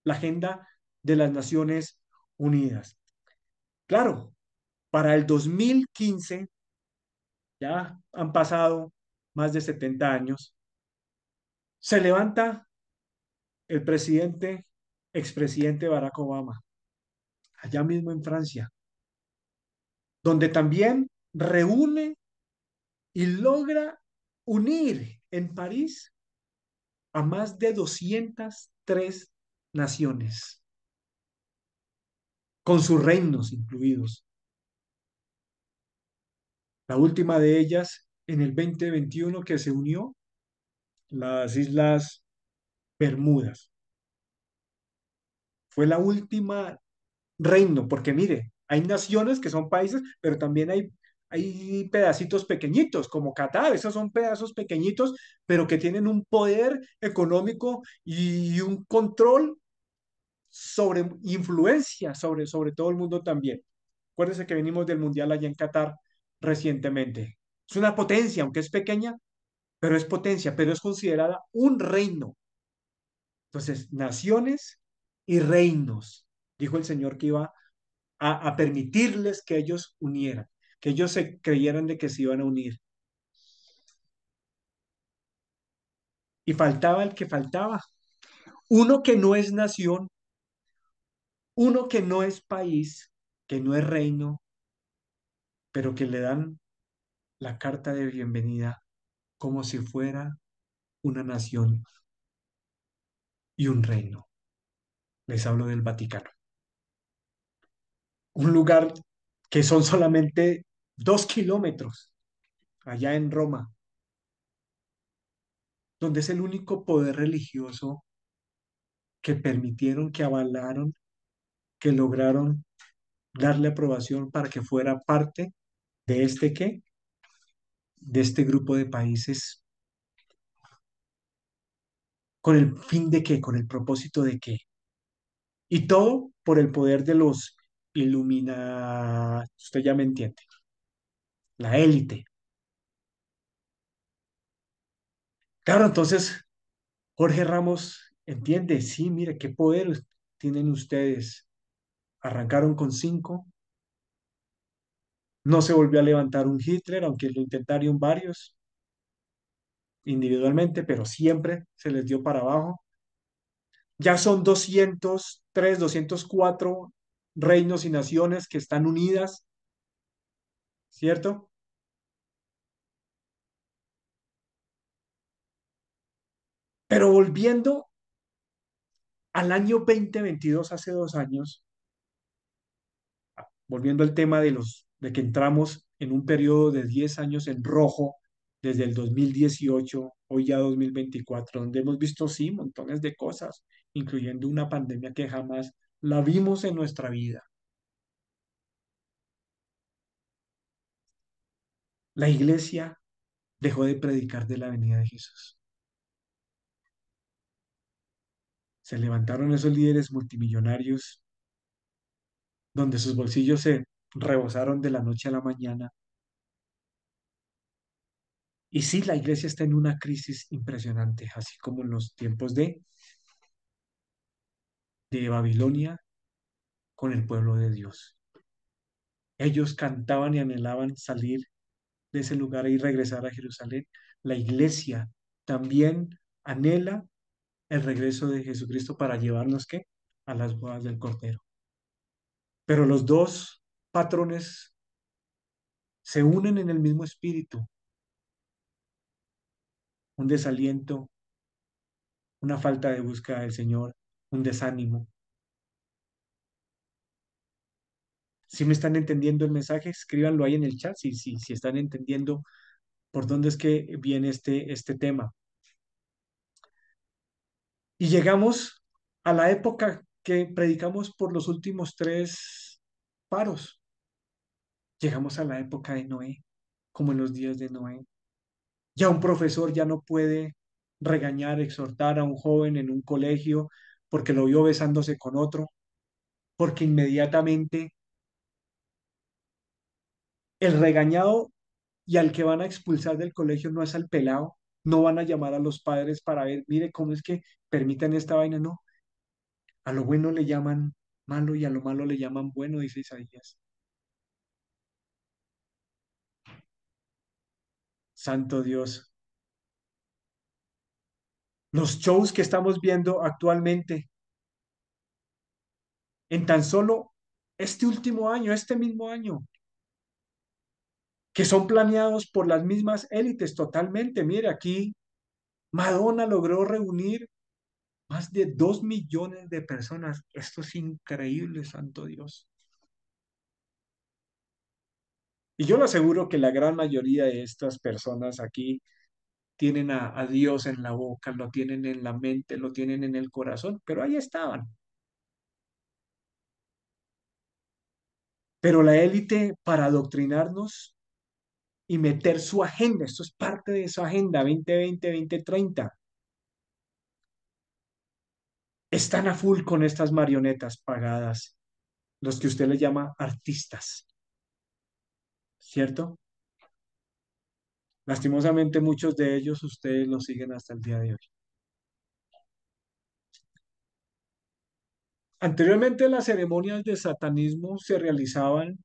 la agenda de las Naciones Unidas. Claro, para el 2015, ya han pasado más de 70 años, se levanta el presidente, expresidente Barack Obama, allá mismo en Francia, donde también reúne y logra unir en París a más de 203 naciones, con sus reinos incluidos. La última de ellas en el 2021 que se unió, las Islas Bermudas. Fue la última reino, porque mire, hay naciones que son países, pero también hay pedacitos pequeñitos, como Qatar, esos son pedazos pequeñitos, pero que tienen un poder económico y un control sobre influencia sobre todo el mundo también. Acuérdense que venimos del Mundial allá en Qatar recientemente. Es una potencia, aunque es pequeña, pero es potencia, pero es considerada un reino. Entonces, naciones y reinos, dijo el Señor que iba a permitirles que ellos unieran, que ellos se creyeran de que se iban a unir. Y faltaba el que faltaba, uno que no es nación, uno que no es país, que no es reino, pero que le dan la carta de bienvenida como si fuera una nación y un reino. Les hablo del Vaticano, un lugar que son solamente 2 kilómetros allá en Roma, donde es el único poder religioso que permitieron, que avalaron, que lograron darle aprobación para que fuera parte de este qué, de este grupo de países, con el fin de qué, con el propósito de qué. Y todo por el poder de los ilumina, usted ya me entiende, la élite. Claro, entonces Jorge Ramos entiende, sí, mire, qué poder tienen ustedes. Arrancaron con 5, no se volvió a levantar un Hitler, aunque lo intentaron varios individualmente, pero siempre se les dio para abajo. Ya son 203, 204 reinos y naciones que están unidas, ¿cierto? Pero volviendo al año 2022, hace 2 años, volviendo al tema de que entramos en un periodo de 10 años en rojo, desde el 2018, hoy ya 2024, donde hemos visto, sí, montones de cosas, incluyendo una pandemia que jamás la vimos en nuestra vida. La iglesia dejó de predicar de la venida de Jesús. Se levantaron esos líderes multimillonarios donde sus bolsillos se rebosaron de la noche a la mañana. Y sí, la iglesia está en una crisis impresionante, así como en los tiempos de Babilonia con el pueblo de Dios. Ellos cantaban y anhelaban salir de ese lugar y regresar a Jerusalén. La iglesia también anhela el regreso de Jesucristo para llevarnos ¿qué? A las bodas del Cordero. Pero los dos patrones se unen en el mismo espíritu, un desaliento, una falta de búsqueda del Señor, un desánimo. Si me están entendiendo el mensaje, escríbanlo ahí en el chat si están entendiendo por dónde es que viene este tema. Y llegamos a la época que predicamos por los últimos 3 paros. Llegamos a la época de Noé, como en los días de Noé. Ya un profesor ya no puede regañar, exhortar a un joven en un colegio porque lo vio besándose con otro, porque inmediatamente el regañado y al que van a expulsar del colegio no es al pelado, no van a llamar a los padres para ver, mire cómo es que permiten esta vaina, no. A lo bueno le llaman malo y a lo malo le llaman bueno, dice Isaías. Santo Dios. Los shows que estamos viendo actualmente, en tan solo este último año, este mismo año, que son planeados por las mismas élites totalmente. Mire, aquí Madonna logró reunir más de 2 millones de personas. Esto es increíble, santo Dios. Y yo le aseguro que la gran mayoría de estas personas aquí tienen a Dios en la boca, lo tienen en la mente, lo tienen en el corazón, pero ahí estaban. Pero la élite, para adoctrinarnos y meter su agenda, esto es parte de su agenda 2020, 2030, están a full con estas marionetas pagadas, los que usted les llama artistas, ¿cierto? Lastimosamente muchos de ellos ustedes los siguen hasta el día de hoy. Anteriormente las ceremonias de satanismo se realizaban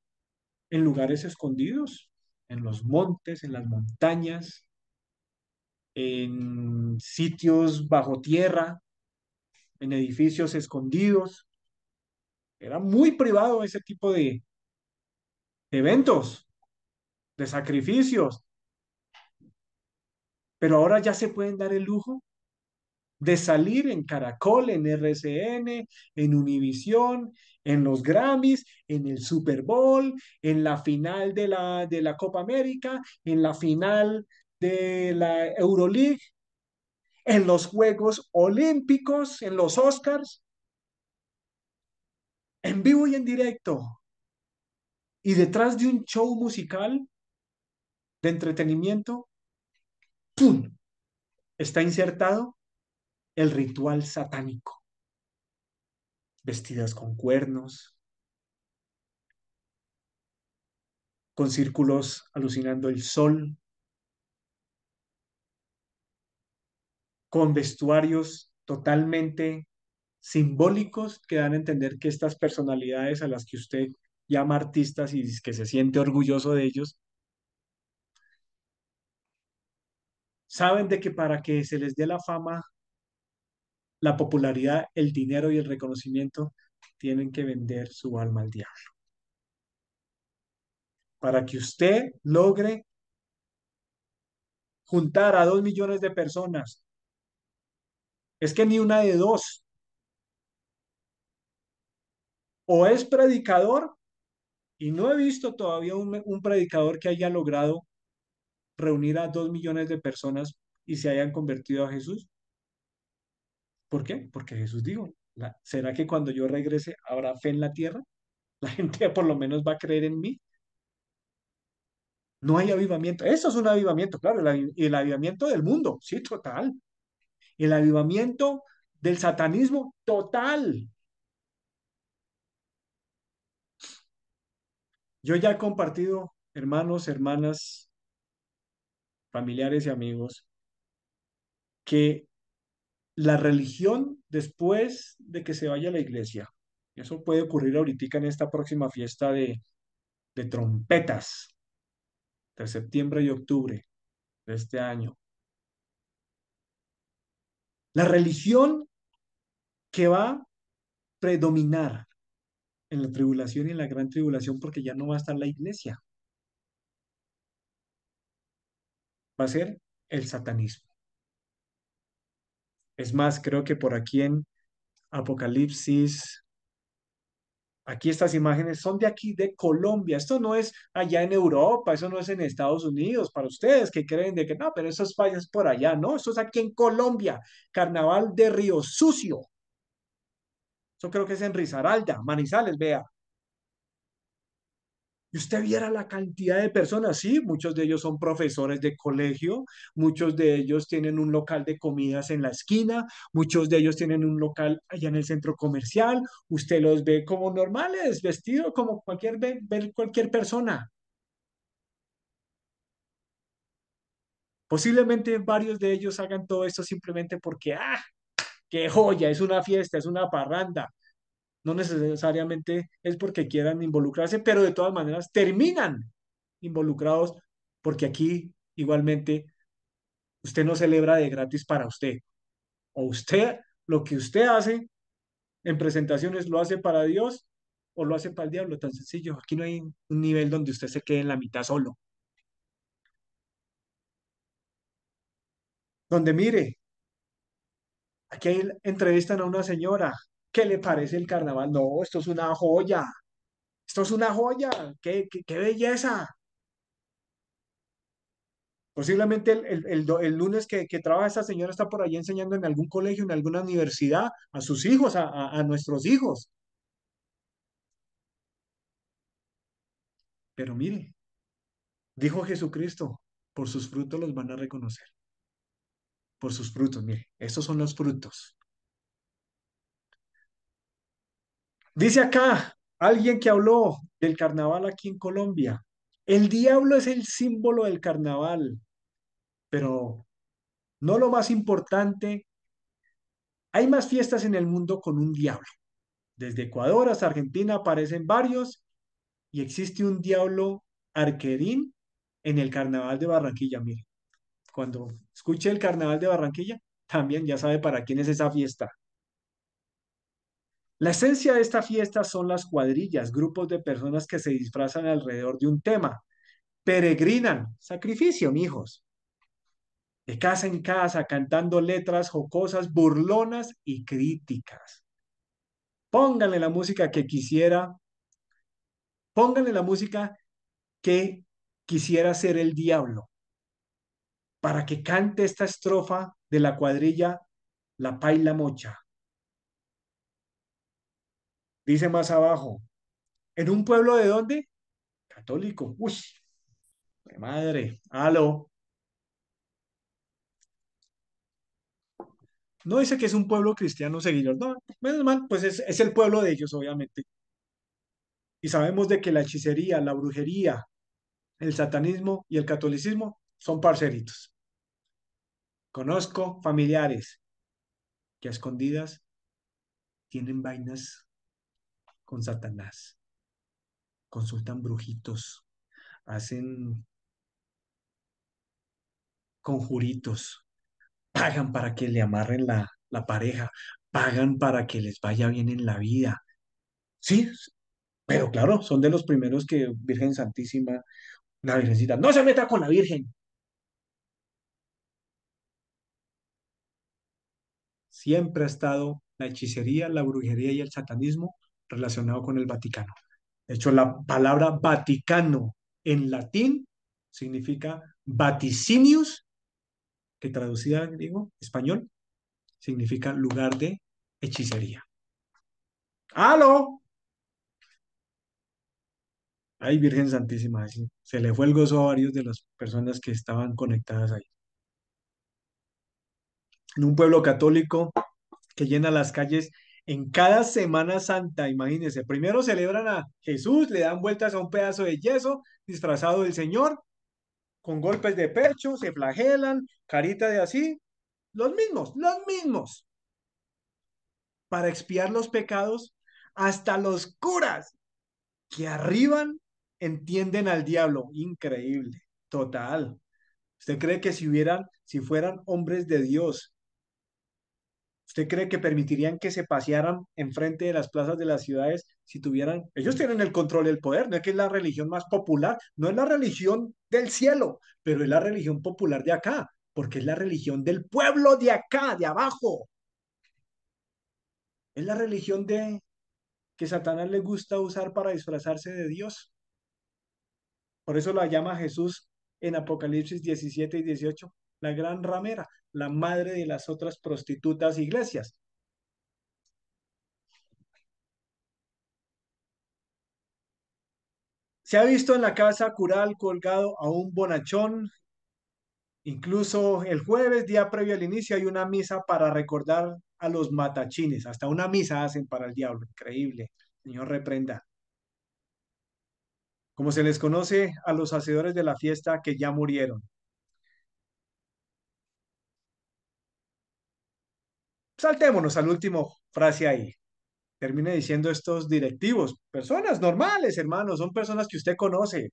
en lugares escondidos, en los montes, en las montañas, en sitios bajo tierra, en edificios escondidos. Era muy privado ese tipo eventos, de sacrificios, pero ahora ya se pueden dar el lujo de salir en Caracol, en RCN, en Univisión, en los Grammys, en el Super Bowl, en la final de la Copa América, en la final de la Euroleague, en los Juegos Olímpicos, en los Oscars, en vivo y en directo. Y detrás de un show musical de entretenimiento, ¡pum!, está insertado el ritual satánico. Vestidas con cuernos, con círculos alucinando el sol, con vestuarios totalmente simbólicos que dan a entender que estas personalidades a las que usted llama artistas y que se siente orgulloso de ellos, saben de que para que se les dé la fama, la popularidad, el dinero y el reconocimiento, tienen que vender su alma al diablo. Para que usted logre juntar a 2 millones de personas, es que ni una de dos, o es predicador, y no he visto todavía un predicador que haya logrado reunir a 2 millones de personas y se hayan convertido a Jesús. ¿Por qué? Porque Jesús dijo, ¿será que cuando yo regrese habrá fe en la tierra? La gente por lo menos va a creer en mí. No hay avivamiento. Eso es un avivamiento, claro, el avivamiento del mundo, sí, total. El avivamiento del satanismo, total. Yo ya he compartido, hermanos, hermanas, familiares y amigos, que la religión después de que se vaya a la iglesia, eso puede ocurrir ahorita en esta próxima fiesta de trompetas de septiembre y octubre de este año. La religión que va a predominar en la tribulación y en la gran tribulación, porque ya no va a estar la iglesia, va a ser el satanismo. Es más, creo que por aquí en Apocalipsis, aquí estas imágenes son de aquí, de Colombia. Esto no es allá en Europa, eso no es en Estados Unidos, para ustedes que creen de que no, pero esos fallas por allá, no, esto es aquí en Colombia, Carnaval de Río Sucio. Eso creo que es en Risaralda, Manizales, vea. Y usted viera la cantidad de personas, sí, muchos de ellos son profesores de colegio, muchos de ellos tienen un local de comidas en la esquina, muchos de ellos tienen un local allá en el centro comercial, usted los ve como normales, vestidos como ver cualquier persona. Posiblemente varios de ellos hagan todo esto simplemente porque, qué joya, es una fiesta, es una parranda. No necesariamente es porque quieran involucrarse, pero de todas maneras terminan involucrados porque aquí igualmente usted no celebra de gratis para usted. O usted, lo que usted hace en presentaciones lo hace para Dios o lo hace para el diablo, tan sencillo. Aquí no hay un nivel donde usted se quede en la mitad solo. Donde mire, aquí entrevistan a una señora. ¿Qué le parece el carnaval? No, esto es una joya. Esto es una joya. ¡Qué belleza! Posiblemente el lunes que trabaja esta señora está por allí enseñando en algún colegio, en alguna universidad, a sus hijos, a nuestros hijos. Pero mire, dijo Jesucristo, por sus frutos los van a reconocer. Por sus frutos, mire, estos son los frutos. Dice acá alguien que habló del carnaval aquí en Colombia. El diablo es el símbolo del carnaval, pero no lo más importante. Hay más fiestas en el mundo con un diablo. Desde Ecuador hasta Argentina aparecen varios y existe un diablo arquerín en el carnaval de Barranquilla. Mire, cuando escuche el carnaval de Barranquilla, también ya sabe para quién es esa fiesta. La esencia de esta fiesta son las cuadrillas, grupos de personas que se disfrazan alrededor de un tema, peregrinan, sacrificio, mijos, de casa en casa, cantando letras jocosas, burlonas y críticas. Pónganle la música que quisiera, pónganle la música que quisiera ser el diablo, para que cante esta estrofa de la cuadrilla La Paila Mocha. Dice más abajo, ¿en un pueblo de dónde? Católico. Uy, madre, aló. No dice que es un pueblo cristiano seguidor, no, menos mal, pues es el pueblo de ellos, obviamente. Y sabemos de que la hechicería, la brujería, el satanismo y el catolicismo son parceritos. Conozco familiares que a escondidas tienen vainas con Satanás, consultan brujitos, hacen conjuritos, pagan para que le amarren la pareja, pagan para que les vaya bien en la vida. Sí, pero claro, son de los primeros que Virgen Santísima, la Virgencita, no se meta con la Virgen. Siempre ha estado la hechicería, la brujería y el satanismo relacionado con el Vaticano. De hecho, la palabra Vaticano en latín significa vaticinius, que traducida al griego, español, significa lugar de hechicería. ¡Aló! Ay, Virgen Santísima, sí, se le fue el gozo a varios de las personas que estaban conectadas ahí. En un pueblo católico que llena las calles en cada Semana Santa, imagínense. Primero celebran a Jesús, le dan vueltas a un pedazo de yeso disfrazado del Señor, con golpes de pecho, se flagelan, carita de así, los mismos, para expiar los pecados, hasta los curas que arriban entienden al diablo. Increíble, total. ¿Usted cree que si fueran hombres de Dios, ¿usted cree que permitirían que se pasearan enfrente de las plazas de las ciudades si tuvieran, ellos tienen el control del poder, no es que es la religión más popular, no es la religión del cielo, pero es la religión popular de acá, porque es la religión del pueblo de acá, de abajo, es la religión de que Satanás le gusta usar para disfrazarse de Dios. Por eso la llama Jesús en Apocalipsis 17 y 18, la gran ramera, la madre de las otras prostitutas iglesias. Se ha visto en la casa cural colgado a un bonachón. Incluso el jueves, día previo al inicio, hay una misa para recordar a los matachines. Hasta una misa hacen para el diablo. Increíble. Señor, reprenda. Como se les conoce a los hacedores de la fiesta que ya murieron. Saltémonos al último frase ahí. Termine diciendo estos directivos, personas normales, hermanos, son personas que usted conoce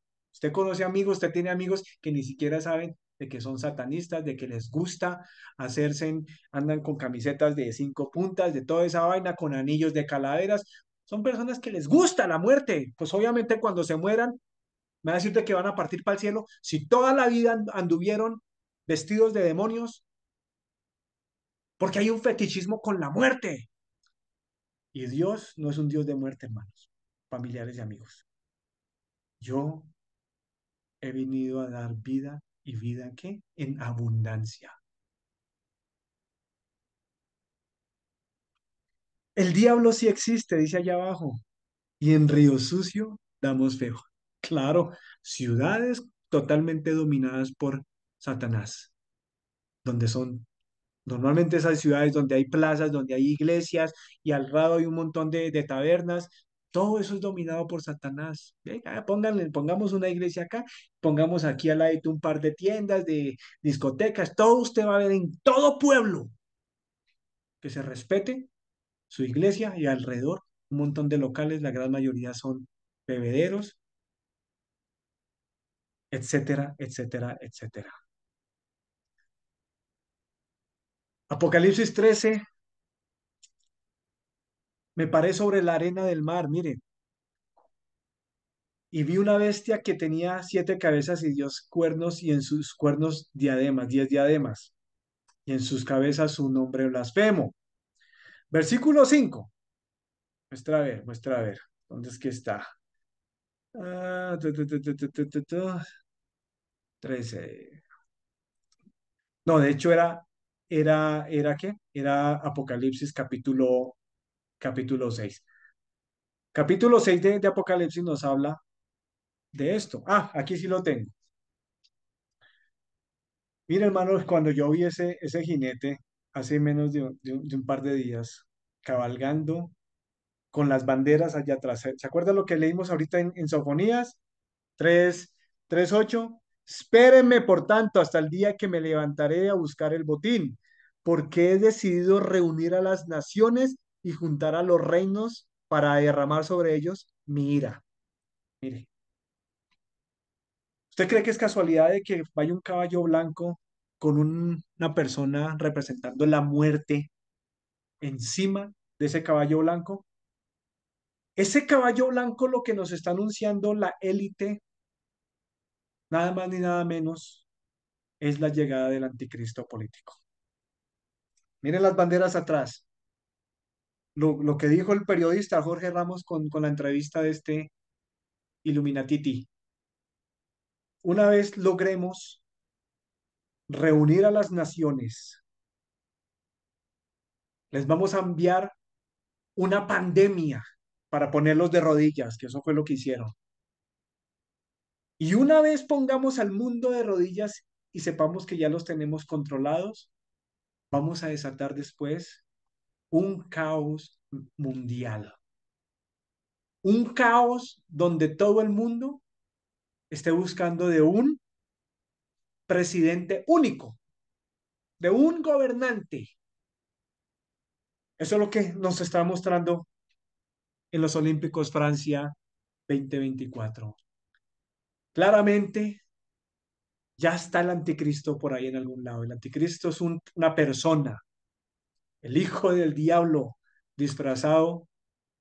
amigos, usted tiene amigos que ni siquiera saben de que son satanistas, de que les gusta hacerse, andan con camisetas de 5 puntas, de toda esa vaina, con anillos de calaveras, son personas que les gusta la muerte, pues obviamente cuando se mueran, me va a decirte que van a partir para el cielo, si toda la vida anduvieron vestidos de demonios, porque hay un fetichismo con la muerte. Y Dios no es un Dios de muerte, hermanos, familiares y amigos. Yo he venido a dar vida y vida ¿qué? En abundancia. El diablo sí existe, dice allá abajo. Y en Río Sucio damos feo. Claro, ciudades totalmente dominadas por Satanás, donde son normalmente esas ciudades donde hay plazas, donde hay iglesias y al lado hay un montón de tabernas, todo eso es dominado por Satanás. Venga, pongamos una iglesia acá, pongamos aquí al lado un par de tiendas, de discotecas, todo usted va a ver en todo pueblo que se respete su iglesia y alrededor un montón de locales, la gran mayoría son bebederos, etcétera, etcétera, etcétera. Apocalipsis 13 Me paré sobre la arena del mar, mire, y vi una bestia que tenía 7 cabezas y 10 cuernos, y en sus cuernos diademas, 10 diademas, y en sus cabezas un nombre blasfemo. Versículo 5. Muestra a ver. ¿Dónde es que está? Ah, 13. No, de hecho ¿era qué? Era Apocalipsis capítulo 6. Capítulo 6 de Apocalipsis nos habla de esto. Ah, aquí sí lo tengo. Mira, hermanos, cuando yo vi ese jinete hace menos de un par de días, cabalgando con las banderas allá atrás. ¿Se acuerda lo que leímos ahorita en Sofonías? 3:8. Espérenme, por tanto, hasta el día que me levantaré a buscar el botín, porque he decidido reunir a las naciones y juntar a los reinos para derramar sobre ellos mi ira. Mire, ¿usted cree que es casualidad de que vaya un caballo blanco con una persona representando la muerte encima de ese caballo blanco? Ese caballo blanco lo que nos está anunciando la élite, nada más ni nada menos, es la llegada del anticristo político. Miren las banderas atrás. Lo que dijo el periodista Jorge Ramos con la entrevista de este Illuminatiti. Una vez logremos reunir a las naciones, les vamos a enviar una pandemia para ponerlos de rodillas, que eso fue lo que hicieron. Y una vez pongamos al mundo de rodillas y sepamos que ya los tenemos controlados, vamos a desatar después un caos mundial. Un caos donde todo el mundo esté buscando de un presidente único, de un gobernante. Eso es lo que nos está mostrando en los Olímpicos Francia 2024. Claramente ya está el anticristo por ahí en algún lado. El anticristo es una persona, el hijo del diablo, disfrazado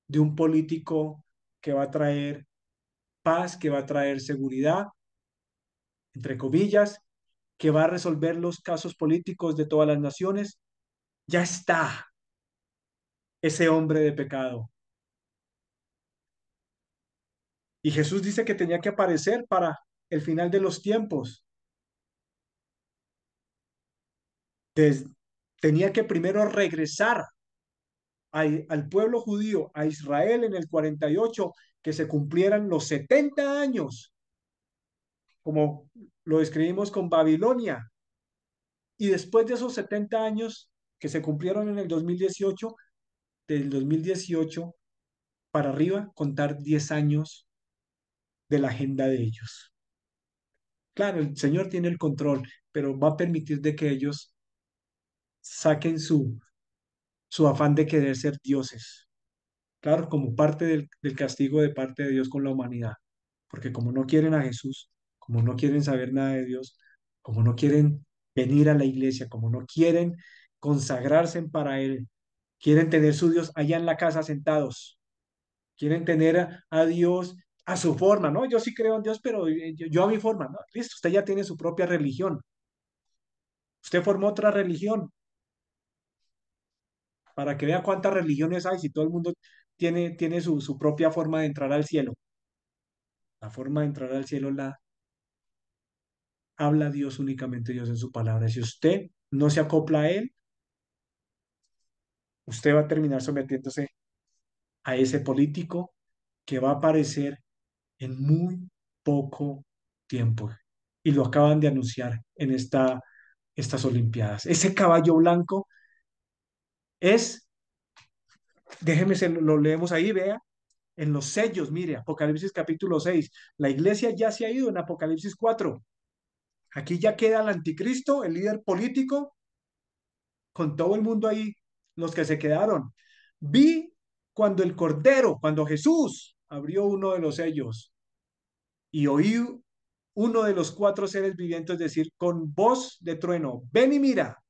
de un político que va a traer paz, que va a traer seguridad, entre comillas, que va a resolver los casos políticos de todas las naciones. Ya está ese hombre de pecado. Y Jesús dice que tenía que aparecer para el final de los tiempos. Des- Tenía que primero regresar al pueblo judío, a Israel en el 48, que se cumplieran los 70 años, como lo describimos con Babilonia. Y después de esos 70 años que se cumplieron en el 2018, del 2018 para arriba, contar 10 años de la agenda de ellos. Claro, el Señor tiene el control, pero va a permitir de que ellos saquen su afán de querer ser dioses. Claro, como parte del castigo de parte de Dios con la humanidad. Porque como no quieren a Jesús, como no quieren saber nada de Dios, como no quieren venir a la iglesia, como no quieren consagrarse para Él, quieren tener su Dios allá en la casa sentados, quieren tener a Dios a su forma, ¿no? Yo sí creo en Dios, pero yo a mi forma, ¿no? Listo, usted ya tiene su propia religión. Usted formó otra religión para que vea cuántas religiones hay, si todo el mundo tiene su propia forma de entrar al cielo. La forma de entrar al cielo la habla Dios, únicamente Dios en su palabra. Si usted no se acopla a Él, usted va a terminar sometiéndose a ese político que va a aparecer en muy poco tiempo. Y lo acaban de anunciar en estas Olimpiadas. Ese caballo blanco es, déjeme, lo leemos ahí, vea, en los sellos, mire, Apocalipsis capítulo 6. La iglesia ya se ha ido en Apocalipsis 4. Aquí ya queda el anticristo, el líder político, con todo el mundo ahí, los que se quedaron. Vi cuando Jesús abrió uno de los sellos y oí uno de los 4 seres vivientes decir con voz de trueno, ven y mira,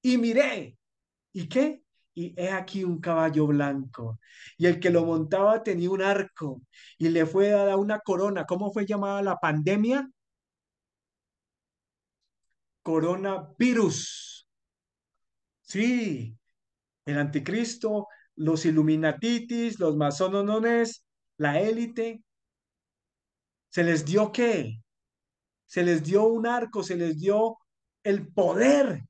y miré. ¿Y qué? y he aquí un caballo blanco, y el que lo montaba tenía un arco, y le fue dada una corona. ¿Cómo fue llamada la pandemia? Coronavirus. Sí, el anticristo, los Illuminatitis, los masonones, la élite, ¿se les dio qué? Se les dio un arco, se les dio el poder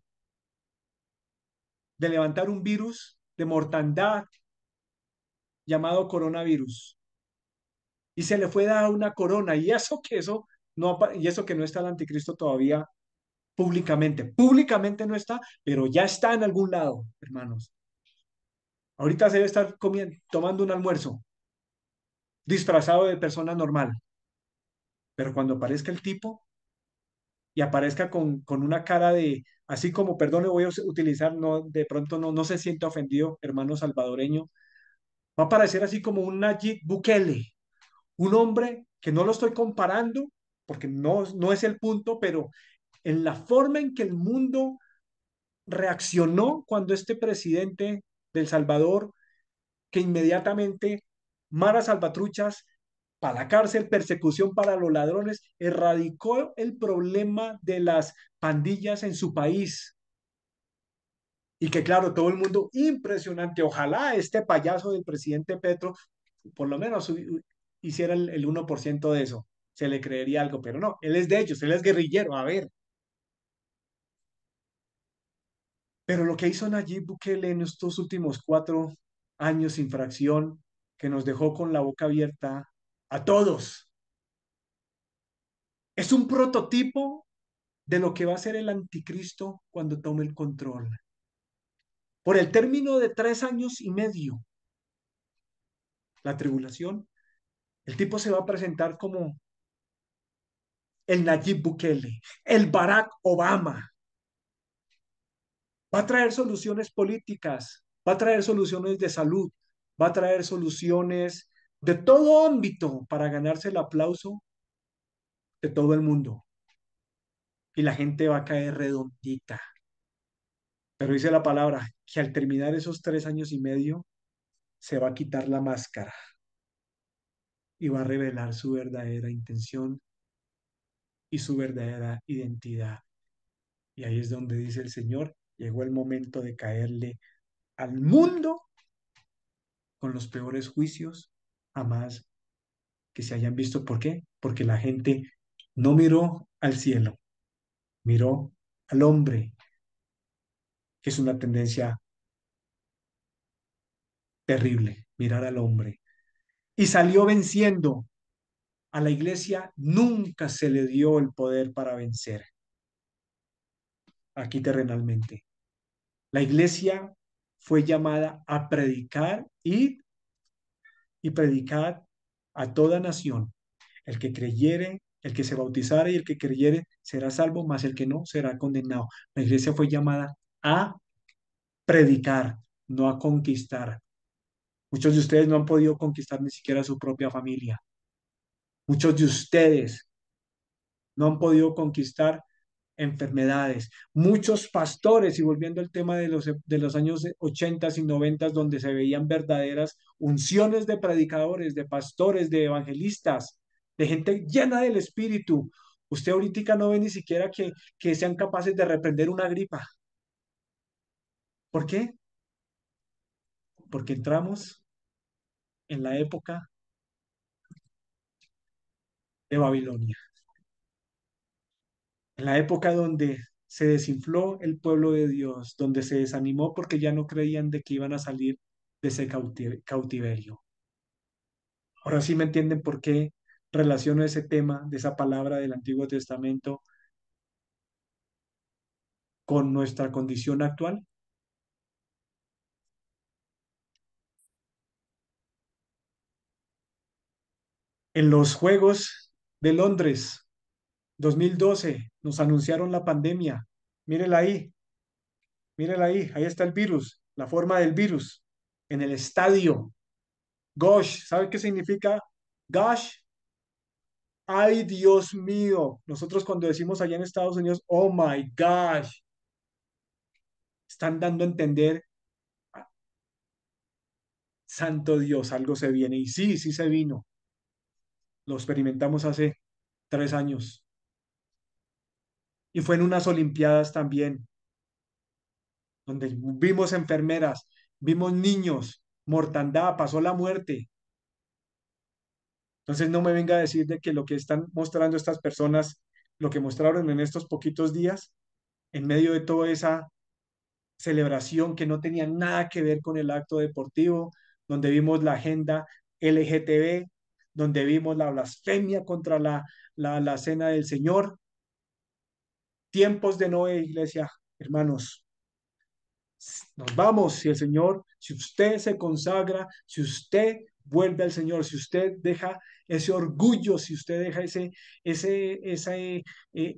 de levantar un virus de mortandad llamado coronavirus. Y se le fue dada una corona. Y eso que eso no, y eso que no está el anticristo todavía públicamente. Públicamente no está, pero ya está en algún lado, hermanos. Ahorita se debe estar comiendo, tomando un almuerzo disfrazado de persona normal. Pero cuando aparezca el tipo y aparezca con una cara de, así como, perdón, le voy a utilizar, no, de pronto no se sienta ofendido, hermano salvadoreño, va a aparecer así como un Nayib Bukele, un hombre que no lo estoy comparando, porque no es el punto, pero en la forma en que el mundo reaccionó cuando este presidente del Salvador, que inmediatamente maras salvatruchas para la cárcel, persecución para los ladrones, erradicó el problema de las pandillas en su país. Y que claro, todo el mundo, impresionante, ojalá este payaso del presidente Petro por lo menos hiciera el 1% de eso, se le creería algo, pero no, él es de ellos, él es guerrillero, a ver. Pero lo que hizo Nayib Bukele en estos últimos 4 años sin fracción, que nos dejó con la boca abierta a todos, es un prototipo de lo que va a ser el anticristo cuando tome el control. Por el término de 3 años y medio, la tribulación, el tipo se va a presentar como el Nayib Bukele, el Barack Obama. Va a traer soluciones políticas, va a traer soluciones de salud, va a traer soluciones de todo ámbito para ganarse el aplauso de todo el mundo. Y la gente va a caer redondita. Pero dice la palabra que al terminar esos 3 años y medio, se va a quitar la máscara y va a revelar su verdadera intención y su verdadera identidad. Y ahí es donde dice el Señor, llegó el momento de caerle al mundo con los peores juicios jamás que se hayan visto. ¿Por qué? Porque la gente no miró al cielo, miró al hombre, que es una tendencia terrible, mirar al hombre. Y salió venciendo. A la iglesia nunca se le dio el poder para vencer aquí terrenalmente. La iglesia fue llamada a predicar y predicar a toda nación. El que creyere, el que se bautizare y el que creyere será salvo, mas el que no será condenado. La iglesia fue llamada a predicar, no a conquistar. Muchos de ustedes no han podido conquistar ni siquiera su propia familia. Muchos de ustedes no han podido conquistar enfermedades. Muchos pastores, y volviendo al tema de los años 80 y 90, donde se veían verdaderas unciones de predicadores, de pastores, de evangelistas, de gente llena del Espíritu. Usted ahorita no ve ni siquiera que sean capaces de reprender una gripa. ¿Por qué? Porque entramos en la época de Babilonia, en la época donde se desinfló el pueblo de Dios, donde se desanimó porque ya no creían de que iban a salir de ese cautiverio. Ahora sí me entienden por qué relaciono ese tema de esa palabra del Antiguo Testamento con nuestra condición actual. En los Juegos de Londres 2012 nos anunciaron la pandemia. Mírela ahí está el virus, la forma del virus en el estadio. Gosh, ¿sabe qué significa gosh? Ay, Dios mío. Nosotros cuando decimos allá en Estados Unidos, oh my gosh, están dando a entender Santo Dios, algo se viene. Y sí, sí se vino. Lo experimentamos hace 3 años. Y fue en unas Olimpiadas también, donde vimos enfermeras, vimos niños, mortandad, pasó la muerte. Entonces no me venga a decir de que lo que están mostrando estas personas, lo que mostraron en estos poquitos días, en medio de toda esa celebración que no tenía nada que ver con el acto deportivo, donde vimos la agenda LGTB, donde vimos la blasfemia contra la cena del Señor, tiempos de Noé, iglesia, hermanos. Nos vamos, si el Señor, si usted se consagra, si usted vuelve al Señor, si usted deja ese orgullo, si usted deja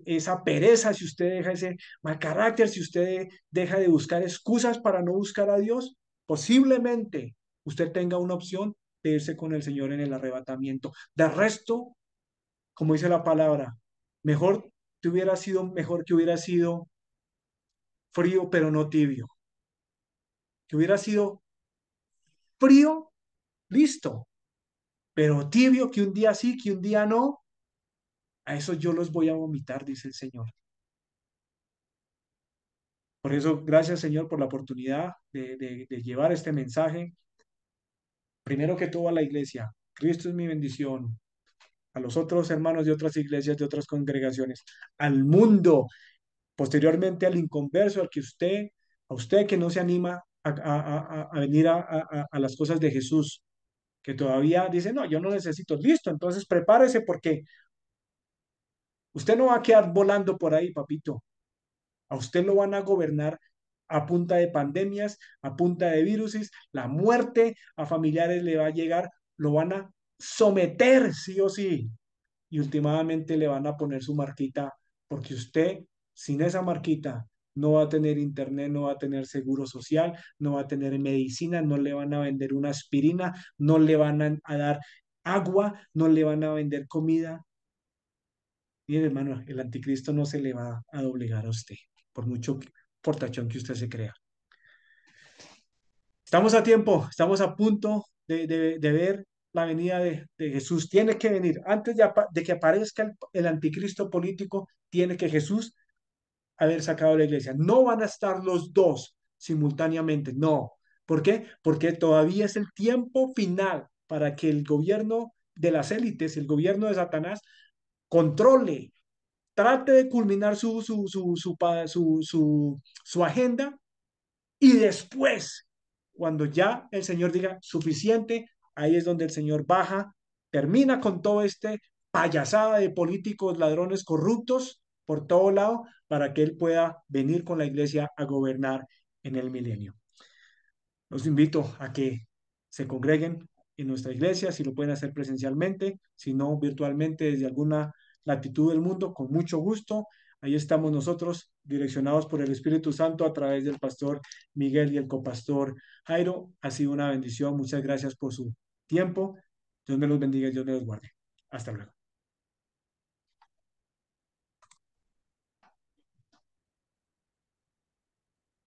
esa pereza, si usted deja ese mal carácter, si usted deja de buscar excusas para no buscar a Dios, posiblemente usted tenga una opción de irse con el Señor en el arrebatamiento. De resto, como dice la palabra, mejor te hubiera sido, mejor que hubiera sido frío, pero no tibio, que hubiera sido frío, listo, pero tibio, que un día sí, que un día no, a eso yo los voy a vomitar, dice el Señor. Por eso, gracias Señor por la oportunidad de llevar este mensaje, primero que todo a la iglesia. Cristo es mi bendición, a los otros hermanos de otras iglesias, de otras congregaciones, al mundo, posteriormente al inconverso, a usted que no se anima a venir a las cosas de Jesús, que todavía dice, no, yo no necesito, listo, entonces prepárese porque usted no va a quedar volando por ahí, papito. A usted lo van a gobernar a punta de pandemias, a punta de viruses, la muerte a familiares le va a llegar, lo van a someter sí o sí. Y últimamente le van a poner su marquita, porque usted sin esa marquita no va a tener internet, no va a tener seguro social, no va a tener medicina, no le van a vender una aspirina, no le van a dar agua, no le van a vender comida. Mire, hermano, el anticristo no se le va a doblegar a usted, por mucho portachón que usted se crea. Estamos a tiempo, estamos a punto de ver la venida de Jesús. Tiene que venir, antes de que aparezca el anticristo político, tiene que Jesús haber sacado la iglesia. No van a estar los dos simultáneamente, no. ¿Por qué? Porque todavía es el tiempo final para que el gobierno de las élites, el gobierno de Satanás, controle, trate de culminar su agenda y después, cuando ya el Señor diga suficiente, ahí es donde el Señor baja, termina con todo este payasada de políticos, ladrones corruptos por todo lado, para que Él pueda venir con la iglesia a gobernar en el milenio. Los invito a que se congreguen en nuestra iglesia, si lo pueden hacer presencialmente, si no virtualmente desde alguna latitud del mundo, con mucho gusto. Ahí estamos nosotros, direccionados por el Espíritu Santo a través del pastor Miguel y el copastor Jairo. Ha sido una bendición. Muchas gracias por su tiempo. Dios me los bendiga y Dios me los guarde. Hasta luego.